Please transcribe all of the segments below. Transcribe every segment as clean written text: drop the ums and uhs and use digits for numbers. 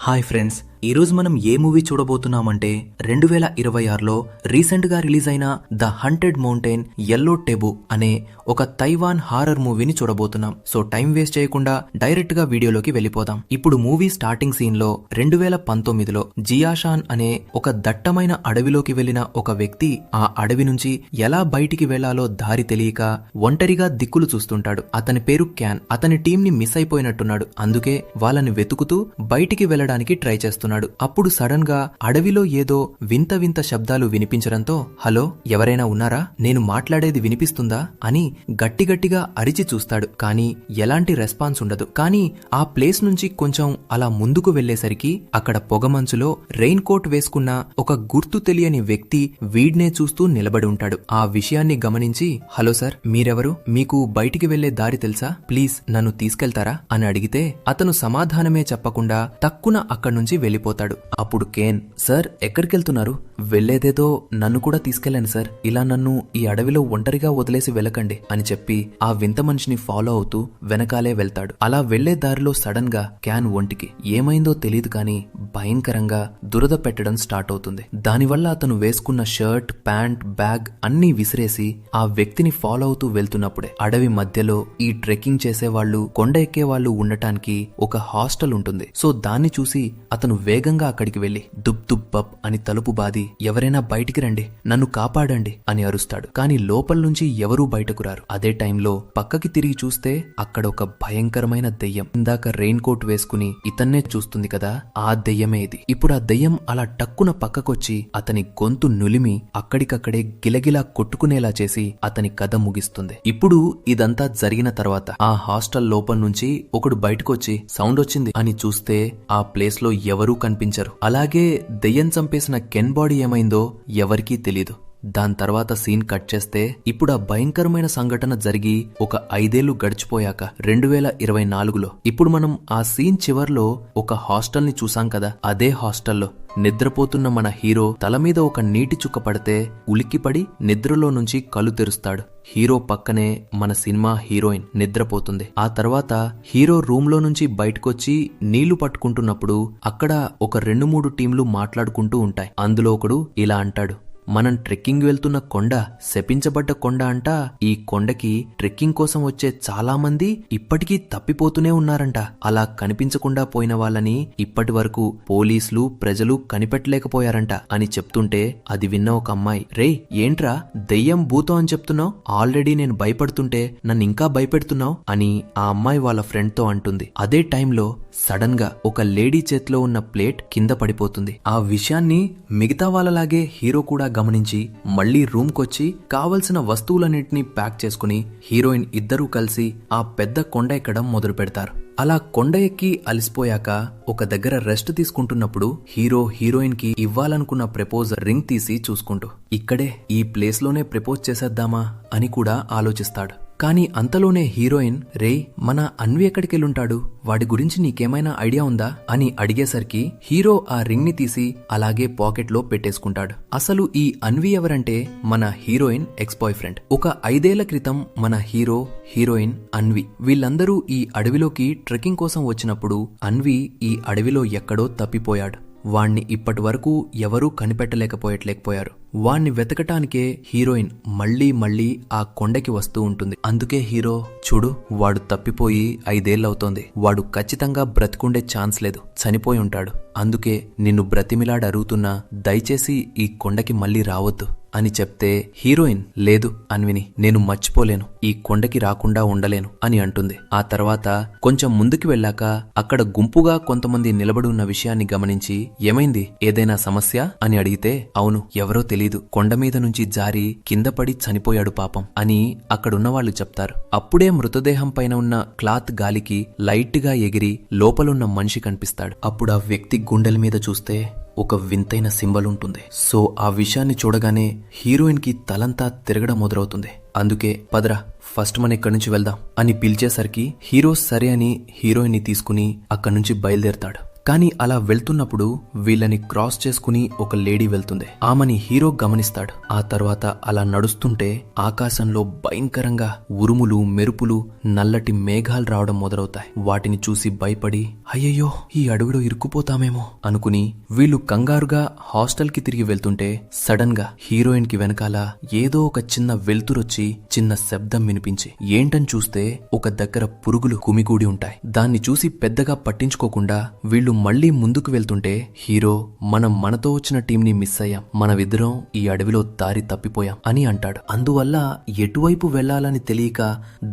Hi friends, ఈరోజు మనం ఏ movie చూడబోతున్నామంటే 2026లో recent గా రిలీజ్ అయిన ద హంటెడ్ మౌంటైన్ యెల్లో టెబు అనే ఒక తైవాన్ హారర్ మూవీని చూడబోతున్నాం. సో టైం వేస్ట్ చేయకుండా డైరెక్ట్ గా వీడియోలోకి వెళ్ళిపోదాం. ఇప్పుడు మూవీ స్టార్టింగ్ సీన్ లో 2019లో జియాషాన్ అనే ఒక దట్టమైన అడవిలోకి వెళ్లిన ఒక వ్యక్తి ఆ అడవి నుంచి ఎలా బయటికి వెళ్లాలో దారి తెలియక ఒంటరిగా దిక్కులు చూస్తుంటాడు. అతని పేరు క్యాన్. అతని టీం ని మిస్ అయిపోయినట్టున్నాడు. అందుకే వాళ్ళని వెతుకుతూ బయటికి వెళ్లడానికి ట్రై చేస్తున్నాడు. అప్పుడు సడన్ గా అడవిలో ఏదో వింత వింత శబ్దాలు వినిపించడంతో హలో, ఎవరైనా ఉన్నారా, నేను మాట్లాడేది వినిపిస్తుందా అని గట్టిగట్టిగా అరిచి చూస్తాడు. కానీ ఎలాంటి రెస్పాన్స్ ఉండదు. కానీ ఆ ప్లేస్ నుంచి కొంచెం అలా ముందుకు వెళ్లేసరికి అక్కడ పొగమంచులో రెయిన్ కోట్ వేసుకున్న ఒక గుర్తు తెలియని వ్యక్తి వీడ్నే చూస్తూ నిలబడి ఉంటాడు. ఆ విషయాన్ని గమనించి హలో సార్, మీరెవరు, మీకు బయటికి వెళ్లే దారి తెలుసా, ప్లీజ్ నన్ను తీసుకెళ్తారా అని అడిగితే అతను సమాధానమే చెప్పకుండా తక్కున అక్కడి నుంచి వెళ్ళిపోతాడు. అప్పుడు కేన్, సార్ ఎక్కడికెళ్తున్నారు, వెళ్లేదేదో నన్ను కూడా తీసుకెళ్ళండి సార్, ఇలా నన్ను ఈ అడవిలో ఒంటరిగా వదిలేసి వెళ్ళకండి అని చెప్పి ఆ వింత మనిషిని ఫాలో అవుతూ వెనకాలే వెళ్తాడు. అలా వెళ్లే దారిలో సడన్ గా క్యాన్ ఒంటికి ఏమైందో తెలియదు కానీ భయంకరంగా దురద పెట్టడం స్టార్ట్ అవుతుంది. దానివల్ల అతను వేసుకున్న షర్ట్, ప్యాంట్, బ్యాగ్ అన్నీ విసిరేసి ఆ వ్యక్తిని ఫాలో అవుతూ వెళ్తున్నప్పుడే అడవి మధ్యలో ఈ ట్రెక్కింగ్ చేసేవాళ్లు, కొండ ఎక్కేవాళ్లు ఉండటానికి ఒక హాస్టల్ ఉంటుంది. సో దాన్ని చూసి అతను వేగంగా అక్కడికి వెళ్లి దుబ్ దుబ్ బబ్ అని తలుపు బాది ఎవరైనా బయటికి రండి, నన్ను కాపాడండి అని అరుస్తాడు. కానీ లోపల నుంచి ఎవరూ బయటకు రారు. అదే టైంలో పక్కకి తిరిగి చూస్తే అక్కడ ఒక భయంకరమైన దెయ్యం ఇందాక రెయిన్ కోట్ వేసుకుని ఇతన్నే చూస్తుంది కదా, ఆ దెయ్యమే ఇది. ఇప్పుడు ఆ దెయ్యం అలా టక్కున పక్కకొచ్చి అతని గొంతు నులిమి అక్కడికక్కడే గిలగిలా కొట్టుకునేలా చేసి అతని కథ ముగిస్తుంది. ఇప్పుడు ఇదంతా జరిగిన తర్వాత ఆ హాస్టల్ లోపల నుంచి ఒకడు బయటకొచ్చి సౌండ్ వచ్చింది అని చూస్తే ఆ ప్లేస్ లో ఎవరూ కనిపించరు. అలాగే దెయ్యం చంపేసిన కెన్ బాడీ ఏమైందో ఎవరికీ తెలీదు. దాని తర్వాత సీన్ కట్ చేస్తే ఇప్పుడు ఆ భయంకరమైన సంఘటన జరిగి ఒక 5 ఏళ్లు గడిచిపోయాక 2024లో ఇప్పుడు మనం ఆ సీన్ చివర్లో ఒక హాస్టల్ ని చూసాం కదా, అదే హాస్టల్లో నిద్రపోతున్న మన హీరో తల మీద ఒక నీటి చుక్క పడితే ఉలిక్కిపడి నిద్రలో నుంచి కళ్ళు తెరుస్తాడు. హీరో పక్కనే మన సినిమా హీరోయిన్ నిద్రపోతుంది. ఆ తర్వాత హీరో రూమ్ లో నుంచి బయటకొచ్చి నీళ్లు పట్టుకుంటున్నప్పుడు అక్కడ ఒక 2-3 టీంలు మాట్లాడుకుంటూ ఉంటాయి. అందులో ఒకడు ఇలా అంటాడు, మనం ట్రెక్కింగ్ వెళ్తున్న కొండ శపించబడ్డ కొండ అంట. ఈ కొండకి ట్రెక్కింగ్ కోసం వచ్చే చాలా మంది ఇప్పటికీ తప్పిపోతూనే ఉన్నారంట. అలా కనిపించకుండా పోయిన వాళ్ళని ఇప్పటి వరకు పోలీసులు, ప్రజలు కనిపెట్టలేకపోయారంట అని చెప్తుంటే అది విన్న ఒక అమ్మాయి, రేయ్ ఏంట్రా దెయ్యం భూతం అని చెప్తున్నావు, ఆల్రెడీ నేను భయపడుతుంటే నన్ను ఇంకా భయపెడుతున్నావు అని ఆ అమ్మాయి వాళ్ళ ఫ్రెండ్ తో అంటుంది. అదే టైంలో సడన్ గా ఒక లేడీ చేతిలో ఉన్న ప్లేట్ కింద పడిపోతుంది. ఆ విషయాన్ని మిగతా వాళ్ళలాగే హీరో కూడా గమనించి మళ్లీ రూమ్ కొచ్చి కావలసిన వస్తువులన్నింటినీ ప్యాక్ చేసుకుని హీరోయిన్ ఇద్దరూ కలిసి ఆ పెద్ద కొండ ఎక్కడం మొదలు పెడతారు. అలా కొండ ఎక్కి అలిసిపోయాక ఒక దగ్గర రెస్ట్ తీసుకుంటున్నప్పుడు హీరో హీరోయిన్ కి ఇవ్వాలనుకున్న ప్రపోజల్ రింగ్ తీసి చూసుకుంటూ ఇక్కడే ఈ ప్లేస్ లోనే ప్రపోజ్ చేసేద్దామా అని కూడా ఆలోచిస్తాడు. కానీ అంతలోనే హీరోయిన్, రేయ్ మన అన్వి ఎక్కడికెళ్ళుంటాడు, వాడి గురించి నీకేమైనా ఐడియా ఉందా అని అడిగేసరికి హీరో ఆ రింగ్ ని తీసి అలాగే పాకెట్ లో పెట్టేసుకుంటాడు. అసలు ఈ అన్వి ఎవరంటే మన హీరోయిన్ ఎక్స్ బాయ్ ఫ్రెండ్. ఒక 5 ఏళ్ల క్రితం మన హీరో, హీరోయిన్, అన్వి వీళ్ళందరూ ఈ అడవిలోకి ట్రెక్కింగ్ కోసం వచ్చినప్పుడు అన్వి ఈ అడవిలో ఎక్కడో తప్పిపోయాడు. వాణ్ణి ఇప్పటి వరకు ఎవరూ కనిపెట్టలేకపోయారు. వాణ్ణి వెతకటానికే హీరోయిన్ మళ్లీ ఆ కొండకి వస్తూ ఉంటుంది. అందుకే హీరో, చూడు వాడు తప్పిపోయి 5 ఏళ్లవుతోంది, వాడు ఖచ్చితంగా బ్రతికుండే ఛాన్స్ లేదు, చనిపోయి ఉంటాడు. అందుకే నిన్ను బ్రతిమిలాడి అడుగుతున్నా, దయచేసి ఈ కొండకి మళ్లీ రావద్దు అని చెప్తే హీరోయిన్, లేదు అన్విని, నేను మర్చిపోలేను, ఈ కొండకి రాకుండా ఉండలేను అని అంటుంది. ఆ తర్వాత కొంచెం ముందుకు వెళ్ళాక అక్కడ గుంపుగా కొంతమంది నిలబడి ఉన్న విషయాన్ని గమనించి, ఏమైంది, ఏదైనా సమస్య అని అడిగితే, అవును ఎవరో తెలీదు, కొండ మీద నుంచి జారి కింద పడి చనిపోయాడు పాపం అని అక్కడున్న వాళ్ళు చెప్తారు. అప్పుడే మృతదేహం పైన ఉన్న క్లాత్ గాలికి లైట్ గా ఎగిరి లోపలున్న మనిషి కనిపిస్తాడు. అప్పుడు ఆ వ్యక్తి గుండెల మీద చూస్తే ఒక వింతైన సింబల్ ఉంటుంది. సో ఆ విషయాన్ని చూడగానే హీరోయిన్ కి తలంతా తిరగడం మొదలవుతుంది. అందుకే పదరా ఫస్ట్ మన ఇక్కడి నుంచి వెళ్దాం అని పిలిచేసరికి హీరో సరే అని హీరోయిన్ ని తీసుకుని అక్కడి నుంచి బయలుదేరతాడు. కానీ అలా వెళ్తున్నప్పుడు వీళ్ళని క్రాస్ చేసుకుని ఒక లేడీ వెళ్తుంది. ఆమెని హీరో గమనిస్తాడు. ఆ తర్వాత అలా నడుస్తుంటే ఆకాశంలో భయంకరంగా ఉరుములు, మెరుపులు, నల్లటి మేఘాలు రావడం మొదలవుతాయి. వాటిని చూసి భయపడి అయ్యయ్యో ఈ అడవిలో ఇరుక్కుపోతామేమో అనుకుని వీళ్ళు కంగారుగా హాస్టల్ కి తిరిగి వెళ్తుంటే సడన్ గా హీరోయిన్ కి వెనకాల ఏదో ఒక చిన్న వెలుతురొచ్చి చిన్న శబ్దం వినిపించి ఏంటని చూస్తే ఒక దగ్గర పురుగులు కుమిగూడి ఉంటాయి. దాన్ని చూసి పెద్దగా పట్టించుకోకుండా వీళ్ళు మళ్లీ ముందుకు వెళ్తుంటే హీరో మనం మనతో వచ్చిన టీంని మిస్ అయ్యాం, మనమిద్దరం ఈ అడవిలో దారి తప్పిపోయాం అని అంటాడు. అందువల్ల ఎటువైపు వెళ్లాలని తెలియక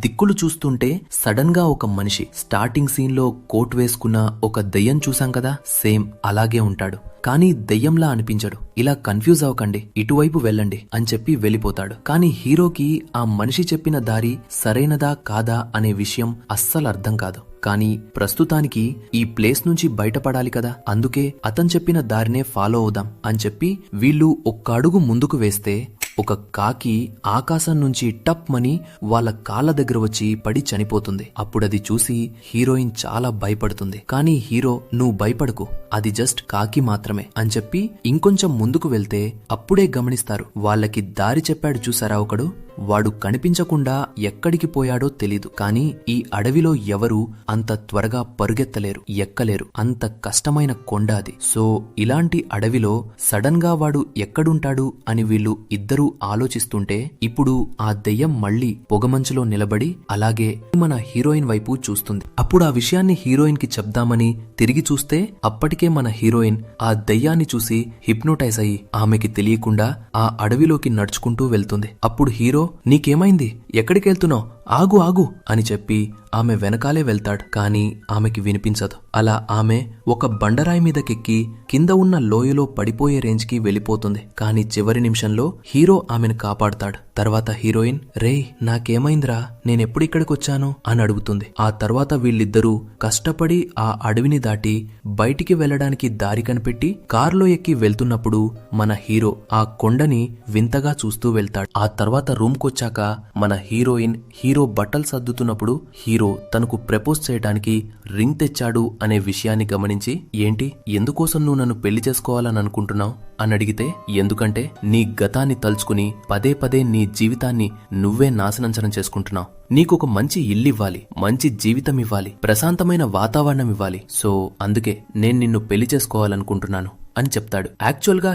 దిక్కులు చూస్తుంటే సడన్ గా ఒక మనిషి స్టార్టింగ్ సీన్ లో కోట్ వేసుకున్న ఒక దెయ్యం చూసాం కదా, సేమ్ అలాగే ఉంటాడు. కానీ దెయ్యంలా అనిపించడు. ఇలా కన్ఫ్యూజ్ అవ్వకండి, ఇటువైపు వెళ్ళండి అని చెప్పి వెళ్ళిపోతాడు. కానీ హీరోకి ఆ మనిషి చెప్పిన దారి సరైనదా కాదా అనే విషయం అస్సలు అర్థం కాదు. కానీ ప్రస్తుతానికి ఈ ప్లేస్ నుంచి బయటపడాలి కదా, అందుకే అతను చెప్పిన దారినే ఫాలో అవుదాం అని చెప్పి వీళ్ళు ఒక్క అడుగు ముందుకు వేస్తే ఒక కాకి ఆకాశం నుంచి టప్ మని వాళ్ళ కాళ్ళ దగ్గర వచ్చి పడి చనిపోతుంది. అప్పుడది చూసి హీరోయిన్ చాలా భయపడుతుంది. కానీ హీరో నువ్వు భయపడకు, అది జస్ట్ కాకి మాత్రమే అని చెప్పి ఇంకొంచెం ముందుకు వెళ్తే అప్పుడే గమనిస్తారు వాళ్ళకి దారి చెప్పాడు చూసారా ఒకడు, వాడు కనిపించకుండా ఎక్కడికి పోయాడో తెలీదు. కానీ ఈ అడవిలో ఎవరూ అంత త్వరగా పరుగెత్తలేరు, ఎక్కలేరు, అంత కష్టమైన కొండ అది. సో ఇలాంటి అడవిలో సడన్ గా వాడు ఎక్కడుంటాడు అని వీళ్ళు ఇద్దరూ ఆలోచిస్తుంటే ఇప్పుడు ఆ దెయ్యం మళ్లీ పొగమంచులో నిలబడి అలాగే మన హీరోయిన్ వైపు చూస్తుంది. అప్పుడు ఆ విషయాన్ని హీరోయిన్ కి చెప్దామని తిరిగి చూస్తే అప్పటికే మన హీరోయిన్ ఆ దెయ్యాన్ని చూసి హిప్నోటైజ్ అయ్యి ఆమెకి తెలియకుండా ఆ అడవిలోకి నడుచుకుంటూ వెళ్తుంది. అప్పుడు హీరో నీకేమైంది, ఎక్కడికెళ్తున్నావు, ఆగు ఆగు అని చెప్పి ఆమె వెనకాలే వెళ్తాడు. కానీ ఆమెకి వినిపించదు. అలా ఆమె ఒక బండరాయి మీదకెక్కి కింద ఉన్న లోయలో పడిపోయే రేంజ్ కి వెళ్లిపోతుంది. కానీ చివరి నిమిషంలో హీరో ఆమెను కాపాడుతాడు. తర్వాత హీరోయిన్ రేయ్ నాకేమైందిరా, నేనెప్పుడిక్కడికొచ్చాను అని అడుగుతుంది. ఆ తర్వాత వీళ్ళిద్దరూ కష్టపడి ఆ అడవిని దాటి బయటికి వెళ్లడానికి దారి కనిపెట్టి కారులో ఎక్కి వెళ్తున్నప్పుడు మన హీరో ఆ కొండని వింతగా చూస్తూ వెళ్తాడు. ఆ తర్వాత రూమ్ కొచ్చాక మన హీరో బట్టలు సర్దుతున్నప్పుడు హీరో తనకు ప్రపోజ్ చేయడానికి రింగ్ తెచ్చాడు అనే విషయాన్ని గమనించి ఏంటి, ఎందుకోసం నువ్వు నన్ను పెళ్లి చేసుకోవాలని అనుకుంటున్నావు అని అడిగితే ఎందుకంటే నీ గతాన్ని తలుచుకుని పదే పదే నీ జీవితాన్ని నువ్వే నాశనం చేసుకుంటున్నావు. నీకొక మంచి ఇల్లివ్వాలి, మంచి జీవితం ఇవ్వాలి, ప్రశాంతమైన వాతావరణం ఇవ్వాలి. సో అందుకే నేను నిన్ను పెళ్లి చేసుకోవాలనుకుంటున్నాను అని చెప్తాడు. యాక్చువల్ గా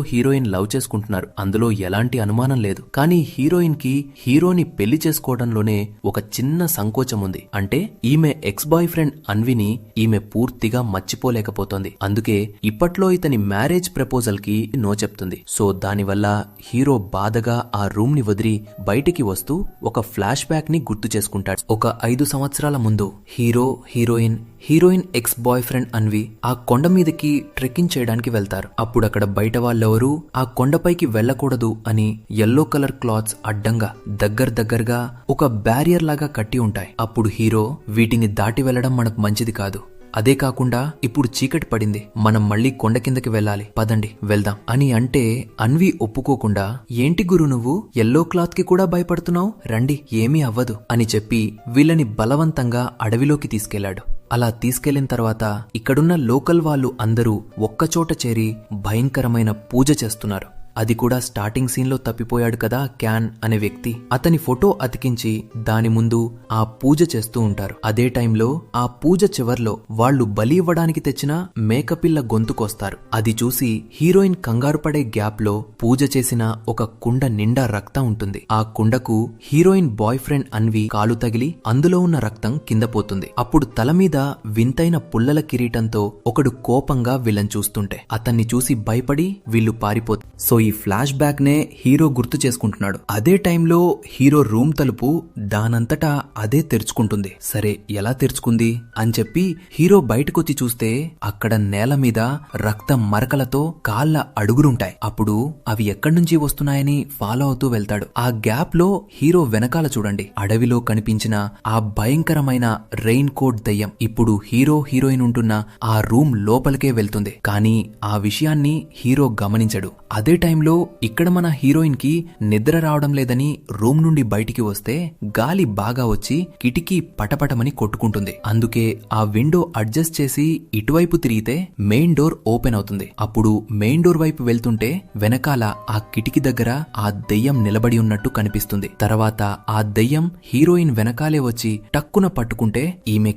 హీరోయిన్ లవ్ చేసుకుంటున్నారు, అందులో ఎలాంటి అనుమానం లేదు. కానీ హీరోయిన్ కి హీరోని పెళ్లి చేసుకోవడంలోనే ఒక చిన్న సంకోచం ఉంది. అంటే ఈమె ఎక్స్ బాయ్ ఫ్రెండ్ అన్విని ఈమె పూర్తిగా మర్చిపోలేకపోతోంది. అందుకే ఇప్పట్లో ఇతని మ్యారేజ్ ప్రపోజల్ కి నో చెప్తుంది. సో దానివల్ల హీరో బాధగా ఆ రూమ్ ని బయటికి వస్తూ ఒక ఫ్లాష్ బ్యాక్ ని గుర్తు చేసుకుంటాడు. ఒక 5 సంవత్సరాల ముందు heroine X boy friend Anvi ఆ కొండ మీదకి ట్రెక్కింగ్ చేయడానికి వెళ్తారు. అప్పుడు అక్కడ బయట వాళ్ళెవరూ ఆ కొండపైకి వెళ్లకూడదు అని యెల్లో కలర్ క్లాత్స్ అడ్డంగా దగ్గరగా ఒక బ్యారియర్ లాగా కట్టి ఉంటాయి. అప్పుడు హీరో వీటిని దాటి వెళ్లడం మనకు మంచిది కాదు, అదే కాకుండా ఇప్పుడు చీకటి పడింది, మనం మళ్లీ కొండ కిందకి వెళ్ళాలి, పదండి వెళ్దాం అని అంటే అన్వి ఒప్పుకోకుండా ఏంటి గురు నువ్వు యెల్లో క్లాత్ కి కూడా భయపడుతున్నావు, రండి ఏమీ అవ్వదు అని చెప్పి వీళ్ళని బలవంతంగా అడవిలోకి తీసుకెళ్లాడు. అలా తీసుకెళ్లిన తర్వాత ఇక్కడున్న లోకల్ వాళ్ళు అందరూ ఒక్కచోట చేరి భయంకరమైన పూజ చేస్తున్నారు. అది కూడా స్టార్టింగ్ సీన్ లో తప్పిపోయాడు కదా క్యాన్ అనే వ్యక్తి, అతని ఫోటో అతికించి దాని ముందు ఆ పూజ చేస్తూ ఉంటారు. అదే టైంలో ఆ పూజ చివర్లో వాళ్ళు బలి ఇవ్వడానికి తెచ్చిన మేకపిల్ల గొంతుకొస్తారు. అది చూసి హీరోయిన్ కంగారు పడే గ్యాప్ లో పూజ చేసిన ఒక కుండ నిండా రక్తం ఉంటుంది. ఆ కుండకు హీరోయిన్ బాయ్ ఫ్రెండ్ అన్వి కాలు తగిలి అందులో ఉన్న రక్తం కింద పోతుంది. అప్పుడు తల మీద వింతైన పుల్లల కిరీటంతో ఒకడు కోపంగా వీళ్ళని చూస్తుంటే అతన్ని చూసి భయపడి వీళ్ళు పారిపోతారు. సో ఈ ఫ్లాష్ బ్యాక్ నే హీరో గుర్తు చేసుకుంటున్నాడు. అదే టైంలో హీరో రూమ్ తలుపు దానంతటా అదే తెరుచుకుంటుంది. సరే ఎలా తెరుచుకుంది అని చెప్పి హీరో బయటకొచ్చి చూస్తే అక్కడ నేల మీద రక్తం మరకలతో కాళ్ళ అడుగులుంటాయి. అప్పుడు అవి ఎక్కడి నుంచి వస్తున్నాయని ఫాలో అవుతూ వెళ్తాడు. ఆ గ్యాప్ లో హీరో వెనకాల చూడండి, అడవిలో కనిపించిన ఆ భయంకరమైన రెయిన్ కోట్ దెయ్యం ఇప్పుడు హీరోయిన్ ఉంటున్న ఆ రూమ్ లోపలికే వెళ్తుంది. కానీ ఆ విషయాన్ని హీరో గమనించడు. అదే అదే టైంలో ఇక్కడ మన హీరోయిన్ కి నిద్ర రావడం లేదని రూమ్ నుండి బయటికి వస్తే గాలి బాగా వచ్చి కిటికీ పటపటమని కొట్టుకుంటుంది. అందుకే ఆ విండో అడ్జస్ట్ చేసి ఇటువైపు తిరిగితే మెయిన్ డోర్ ఓపెన్ అవుతుంది. అప్పుడు మెయిన్ డోర్ వైపు వెళ్తుంటే వెనకాల ఆ కిటికీ దగ్గర ఆ దెయ్యం నిలబడి ఉన్నట్టు కనిపిస్తుంది. తర్వాత ఆ దెయ్యం హీరోయిన్ వెనకాలే వచ్చి టక్కున పట్టుకుంటే ఈమె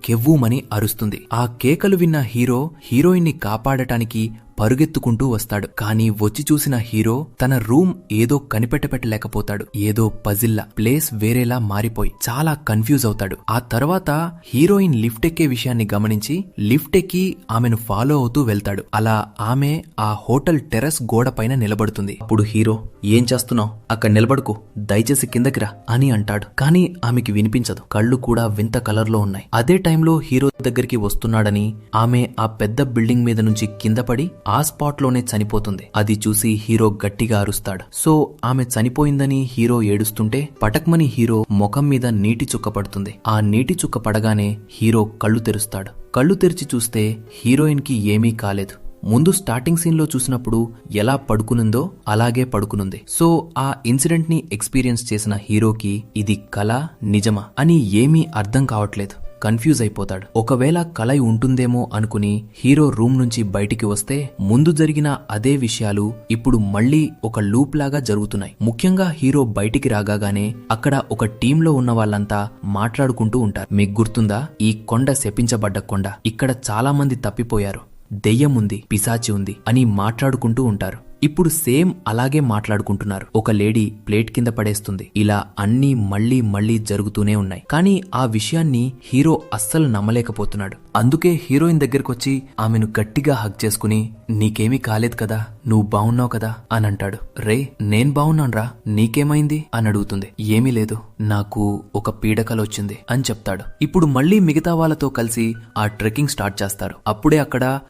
కెవ్వుమని అరుస్తుంది. ఆ కేకలు విన్న హీరోయిన్ ని కాపాడటానికి పరుగెత్తుకుంటూ వస్తాడు. కానీ వచ్చి చూసిన హీరో తన రూమ్ ఏదో కనిపెట్టలేకపోతాడు. ఏదో పజిల్లా ప్లేస్ వేరేలా మారిపోయి చాలా కన్ఫ్యూజ్ అవుతాడు. ఆ తర్వాత హీరోయిన్ లిఫ్ట్ ఎక్కే విషయాన్ని గమనించి లిఫ్ట్ ఎక్కి ఆమెను ఫాలో అవుతూ వెళ్తాడు. అలా ఆమె ఆ హోటల్ టెర్రస్ గోడ పైన నిలబడుతుంది. అప్పుడు హీరో, ఏం చేస్తున్నావు, అక్కడ నిలబడుకో, దయచేసి కిందకి రా అని అంటాడు. కానీ ఆమెకి వినిపించదు. కళ్ళు కూడా వింత కలర్ లో ఉన్నాయి. అదే టైంలో హీరో దగ్గరికి వస్తున్నాడని ఆమె ఆ పెద్ద బిల్డింగ్ మీద నుంచి కింద పడి ఆ స్పాట్ లోనే చనిపోతుంది. అది చూసి హీరో గట్టిగా అరుస్తాడు. సో ఆమె చనిపోయిందని హీరో ఏడుస్తుంటే పటక్మని హీరో ముఖం మీద నీటి చుక్క పడుతుంది. ఆ నీటి చుక్క పడగానే హీరో కళ్ళు తెరుస్తాడు. కళ్ళు తెరిచి చూస్తే హీరోయిన్ కి ఏమీ కాలేదు. ముందు స్టార్టింగ్ సీన్ లో చూసినప్పుడు ఎలా పడుకునుందో అలాగే పడుకునుంది. సో ఆ ఇన్సిడెంట్ ని ఎక్స్పీరియన్స్ చేసిన హీరోకి ఇది కల నిజమా అని ఏమీ అర్థం కావట్లేదు. కన్ఫ్యూజ్ అయిపోతాడు. ఒకవేళ కలై ఉంటుందేమో అనుకుని హీరో రూమ్ నుంచి బయటికి వస్తే ముందు జరిగిన అదే విషయాలు ఇప్పుడు మళ్లీ ఒక లూప్ లాగా జరుగుతున్నాయి. ముఖ్యంగా హీరో బయటికి రాగానే అక్కడ ఒక టీంలో ఉన్న వాళ్ళంతా మాట్లాడుకుంటూ ఉంటారు. మీకు గుర్తుందా, ఈ కొండ శపించబడ్డ కొండ, ఇక్కడ చాలా మంది తప్పిపోయారు, దెయ్యం ఉంది, పిశాచి ఉంది అని మాట్లాడుకుంటూ ఉంటారు. ఇప్పుడు సేమ్ అలాగే మాట్లాడుకుంటున్నారు. ఒక లేడీ ప్లేట్ కింద పడేస్తుంది. ఇలా అన్నీ మళ్లీ జరుగుతూనే ఉన్నాయి. కానీ ఆ విషయాన్ని హీరో అస్సలు నమ్మలేకపోతున్నాడు. అందుకే హీరోయిన్ దగ్గరకొచ్చి ఆమెను గట్టిగా హగ్ చేసుకుని, నీకేమీ కాలేదు కదా, నువ్వు బావున్నావు కదా అని అంటాడు. రే, నేను బావున్నాన్రా, నీకేమైంది అని అడుగుతుంది. ఏమీ లేదు, నాకు ఒక పీడకలొచ్చింది అని చెప్తాడు. ఇప్పుడు మళ్లీ మిగతా వాళ్ళతో కలిసి ఆ ట్రెక్కింగ్ స్టార్ట్ చేస్తారు. అప్పుడే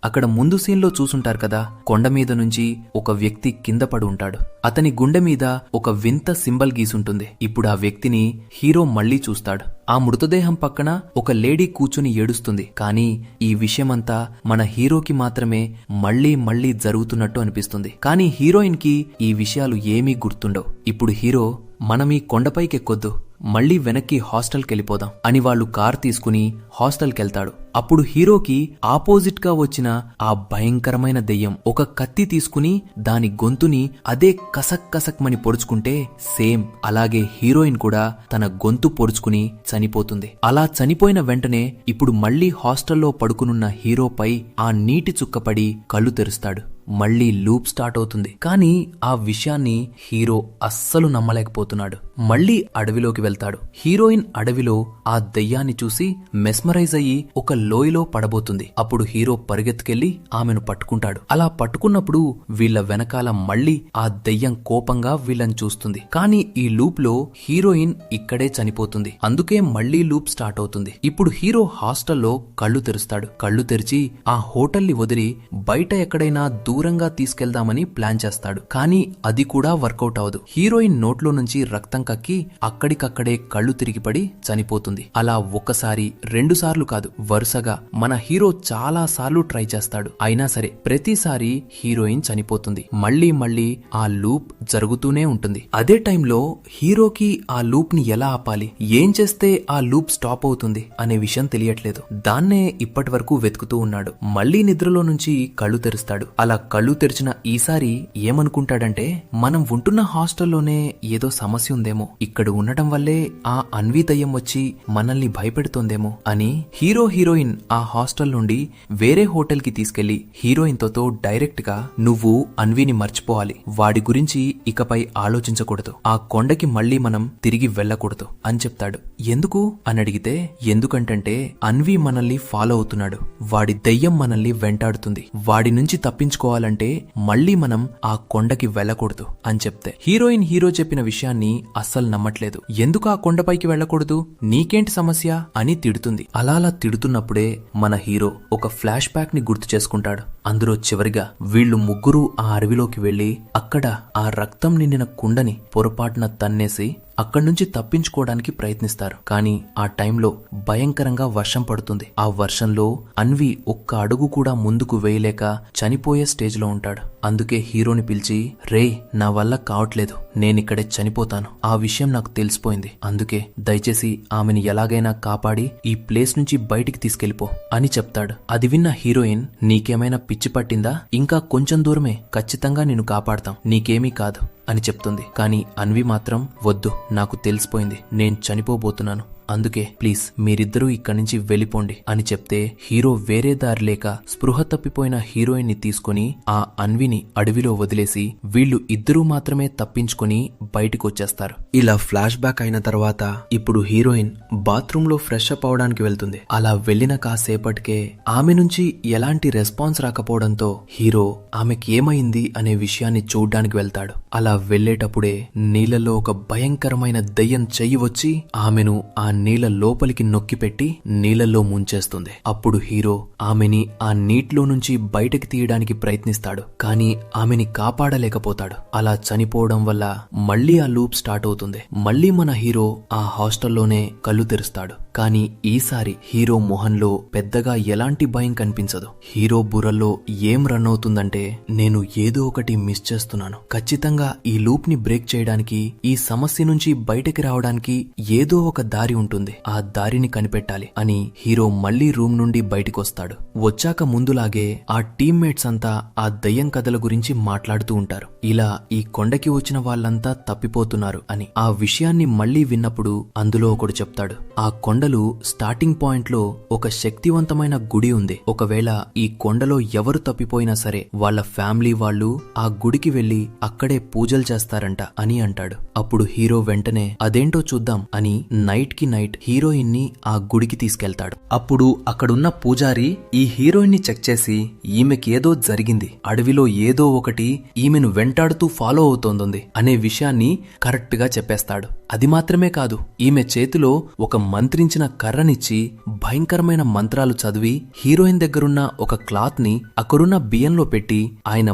అక్కడ ముందు సీన్ లో చూసుంటారు కదా, కొండ మీద నుంచి ఒక వ్యక్తి కింద పడి ఉంటాడు. అతని గుండె మీద ఒక వింత సింబల్ గీసుంటుంది. ఇప్పుడు ఆ వ్యక్తిని హీరో మళ్లీ చూస్తాడు. ఆ మృతదేహం పక్కన ఒక లేడీ కూర్చుని ఏడుస్తుంది. కానీ ఈ విషయమంతా మన హీరోకి మాత్రమే మళ్లీ జరుగుతున్నట్టు అనిపిస్తుంది. కానీ హీరోయిన్ కి ఈ విషయాలు ఏమీ గుర్తుండవు. ఇప్పుడు హీరో, మనం ఈ కొండపైకి ఎక్కొద్దు, మళ్లీ వెనక్కి హాస్టల్కెళ్ళిపోదాం అని వాళ్ళు కార్ తీసుకుని హాస్టల్కెళ్తాడు. అప్పుడు హీరోకి ఆపోజిట్ గా వచ్చిన ఆ భయంకరమైన దెయ్యం ఒక కత్తి తీసుకుని దాని గొంతుని అదే కసక్ మని పొడుచుకుంటే సేమ్ అలాగే హీరోయిన్ కూడా తన గొంతు పొడుచుకుని చనిపోతుంది. అలా చనిపోయిన వెంటనే ఇప్పుడు మళ్లీ హాస్టల్లో పడుకునున్న హీరోపై ఆ నీటి చుక్కపడి కళ్ళు తెరుస్తాడు. మళ్లీ లూప్ స్టార్ట్ అవుతుంది. కానీ ఆ విషయాన్ని హీరో అస్సలు నమ్మలేకపోతున్నాడు. మళ్లీ అడవిలోకి వెళ్తాడు. హీరోయిన్ అడవిలో ఆ దెయ్యాన్ని చూసి మెస్మరైజ్ అయ్యి ఒక లోయలో పడబోతుంది. అప్పుడు హీరో పరిగెత్తుకెళ్లి ఆమెను పట్టుకుంటాడు. అలా పట్టుకున్నప్పుడు వీళ్ల వెనకాల మళ్లీ ఆ దెయ్యం కోపంగా వీళ్ళని చూస్తుంది. కానీ ఈ లూప్ లో హీరోయిన్ ఇక్కడే చనిపోతుంది. అందుకే మళ్లీ లూప్ స్టార్ట్ అవుతుంది. ఇప్పుడు హీరో హాస్టల్లో కళ్ళు తెరుస్తాడు. కళ్ళు తెరిచి ఆ హోటల్ని వదిలి బయట ఎక్కడైనా దూరంగా తీసుకెళ్దామని ప్లాన్ చేస్తాడు. కానీ అది కూడా వర్కౌట్ అవదు. హీరోయిన్ నోట్లో నుంచి రక్తం కక్కి అక్కడికక్కడే కళ్ళు తిరిగిపడి చనిపోతుంది. అలా ఒక్కసారి 2 సార్లు కాదు, వరుసగా మన హీరో చాలా సార్లు ట్రై చేస్తాడు. అయినా సరే ప్రతిసారి హీరోయిన్ చనిపోతుంది. మళ్లీ ఆ లూప్ జరుగుతూనే ఉంటుంది. అదే టైంలో హీరోకి ఆ లూప్ ని ఎలా ఆపాలి, ఏం చేస్తే ఆ లూప్ స్టాప్ అవుతుంది అనే విషయం తెలియట్లేదు. దాన్నే ఇప్పటి వరకు వెతుకుతూ ఉన్నాడు. మళ్లీ నిద్రలో నుంచి కళ్ళు తెరుస్తాడు. అలా కళ్ళు తెరిచిన ఈసారి ఏమనుకుంటాడంటే, మనం ఉంటున్న హాస్టల్లోనే ఏదో సమస్య ఉందేమో, ఇక్కడ ఉండటం వల్లే ఆ అన్వి దయ్యం వచ్చి మనల్ని భయపెడుతోందేమో అని హీరోయిన్ ఆ హాస్టల్ నుండి వేరే హోటల్ కి తీసుకెళ్లి హీరోయిన్ తో డైరెక్ట్ గా, నువ్వు అన్విని మర్చిపోవాలి, వాడి గురించి ఇకపై ఆలోచించకూడదు, ఆ కొండకి మళ్లీ మనం తిరిగి వెళ్లకూడదు అని చెప్తాడు. ఎందుకు అని అడిగితే, ఎందుకంటే అన్వి మనల్ని ఫాలో అవుతున్నాడు, వాడి దయ్యం మనల్ని వెంటాడుతుంది, వాడి నుంచి తప్పించుకోవాలంటే మళ్లీ మనం ఆ కొండకి వెళ్లకూడదు అని చెప్తే హీరో చెప్పిన విషయాన్ని అస్సలు నమ్మట్లేదు. ఎందుకు ఆ కొండపైకి వెళ్లకూడదు, నీకేంటి సమస్య అని తిడుతుంది. అలా తిడుతున్నప్పుడే మన హీరో ఒక ఫ్లాష్ బ్యాక్ ని గుర్తు చేసుకుంటాడు. అందులో చివరిగా వీళ్ళు ముగ్గురు ఆ అడవిలోకి వెళ్లి అక్కడ ఆ రక్తం నిండిన కుండని పొరపాటున తన్నేసి అక్కడి నుంచి తప్పించుకోవడానికి ప్రయత్నిస్తారు. కానీ ఆ టైంలో భయంకరంగా వర్షం పడుతుంది. ఆ వర్షంలో అన్వి ఒక్క అడుగు కూడా ముందుకు వేయలేక చనిపోయే స్టేజ్ లో ఉంటాడు. అందుకే హీరోని పిలిచి, రే నా వల్ల కావట్లేదు, నేనిక్కడే చనిపోతాను, ఆ విషయం నాకు తెలిసిపోయింది, అందుకే దయచేసి ఆమెను ఎలాగైనా కాపాడి ఈ ప్లేస్ నుంచి బయటికి తీసుకెళ్లిపో అని చెప్తాడు. అది విన్న హీరోయిన్, నీకేమైనా పిచ్చి పట్టిందా, ఇంకా కొంచెం దూరమే, ఖచ్చితంగా నిన్ను కాపాడతాం, నీకేమీ కాదు అని చెప్తుంది. కానీ అన్వి మాత్రం, వద్దు, నాకు తెలిసిపోయింది, నేను చనిపోబోతున్నాను, అందుకే ప్లీజ్ మీరిద్దరూ ఇక్కడి నుంచి వెళ్ళిపోండి అని చెప్తే హీరో వేరే దారి లేక స్పృహ తప్పిపోయిన హీరోయిన్ ని తీసుకుని ఆ అన్విని అడవిలో వదిలేసి వీళ్ళు ఇద్దరూ మాత్రమే తప్పించుకుని బయటికి వచ్చేస్తారు. ఇలా ఫ్లాష్ బ్యాక్ అయిన తర్వాత ఇప్పుడు హీరోయిన్ బాత్రూమ్ లో ఫ్రెష్ అప్ అవడానికి వెళ్తుంది. అలా వెళ్లిన కాసేపటికే ఆమె నుంచి ఎలాంటి రెస్పాన్స్ రాకపోవడంతో హీరో ఆమెకి ఏమైంది అనే విషయాన్ని చూడ్డానికి వెళ్తాడు. అలా వెళ్లేటప్పుడే నీళ్లలో ఒక భయంకరమైన దయ్యం చెయ్యి వచ్చి ఆమెను ఆ నీళ్ల లోపలికి నొక్కిపెట్టి నీళ్లలో ముంచేస్తుంది. అప్పుడు హీరో ఆమెని ఆ నీటిలో నుంచి బయటకి తీయడానికి ప్రయత్నిస్తాడు. కానీ ఆమెని కాపాడలేకపోతాడు. అలా చనిపోవడం వల్ల మళ్లీ ఆ లూప్ స్టార్ట్ అవుతుంది. మళ్లీ మన హీరో ఆ హాస్టల్లోనే కళ్ళు తెరుస్తాడు. కానీ ఈసారి హీరో మొహంలో పెద్దగా ఎలాంటి భయం కనిపించదు. హీరో బుర్రలో ఏం రన్ అవుతుందంటే, నేను ఏదో ఒకటి మిస్ చేస్తున్నాను, ఖచ్చితంగా ఈ లూప్ ని బ్రేక్ చేయడానికి, ఈ సమస్య నుంచి బయటకి రావడానికి ఏదో ఒక దారి ఉంటుంది, ఆ దారిని కనిపెట్టాలి అని హీరో మళ్లీ రూమ్ నుండి బయటికొస్తాడు. వచ్చాక ముందులాగే ఆ టీమ్మేట్స్ అంతా ఆ దయ్యం కథల గురించి మాట్లాడుతూ ఉంటారు. ఇలా ఈ కొండకి వచ్చిన వాళ్ళంతా తప్పిపోతున్నారు అని. ఆ విషయాన్ని మళ్లీ విన్నప్పుడు అందులో ఒకడు చెప్తాడు, ఆ కొండలు స్టార్టింగ్ పాయింట్ లో ఒక శక్తివంతమైన గుడి ఉంది. ఒకవేళ ఈ కొండలో ఎవరు తప్పిపోయినా సరే వాళ్ళ ఫ్యామిలీ వాళ్ళు ఆ గుడికి వెళ్లి అక్కడే పూజలు చేస్తారంట అని అంటాడు. అప్పుడు హీరో వెంటనే అదేంటో చూద్దాం అని నైట్ కి నైట్ హీరోయిన్ ని ఆ గుడికి తీసుకెళ్తాడు. అప్పుడు అక్కడున్న పూజారి ఈ హీరోయిన్ ని చెక్ చేసి, ఈమెకి ఏదో జరిగింది, అడవిలో ఏదో ఒకటి ఈమెను వెంటాడుతూ ఫాలో అవుతోంది అనే విషయాన్ని కరెక్ట్ గా చెప్పేస్తాడు. అది మాత్రమే కాదు, ఈమె చేతిలో ఒక మంత్రించిన కర్రనిచ్చి భయంకరమైన మంత్రాలు చదివి హీరోయిన్ దగ్గరున్న ఒక క్లాత్ ని అక్కడున్న బియ్యంలో పెట్టి ఆయన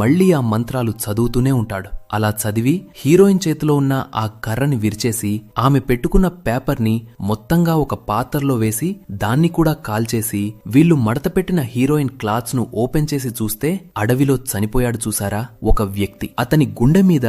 మళ్లీ ఆ మంత్రాలు చదువుతూనే ఉంటాడు. అలా చదివి హీరోయిన్ చేతిలో ఉన్న ఆ కర్రని విరిచేసి ఆమె పెట్టుకున్న పేపర్ ని మొత్తంగా ఒక పాత్రలో వేసి దాన్ని కూడా కాల్చేసి వీళ్లు మడతపెట్టిన హీరోయిన్ క్లాత్స్ ను ఓపెన్ చేసి చూస్తే అడవిలో చనిపోయాడు చూసారా ఒక వ్యక్తి. అతని గుండె మీద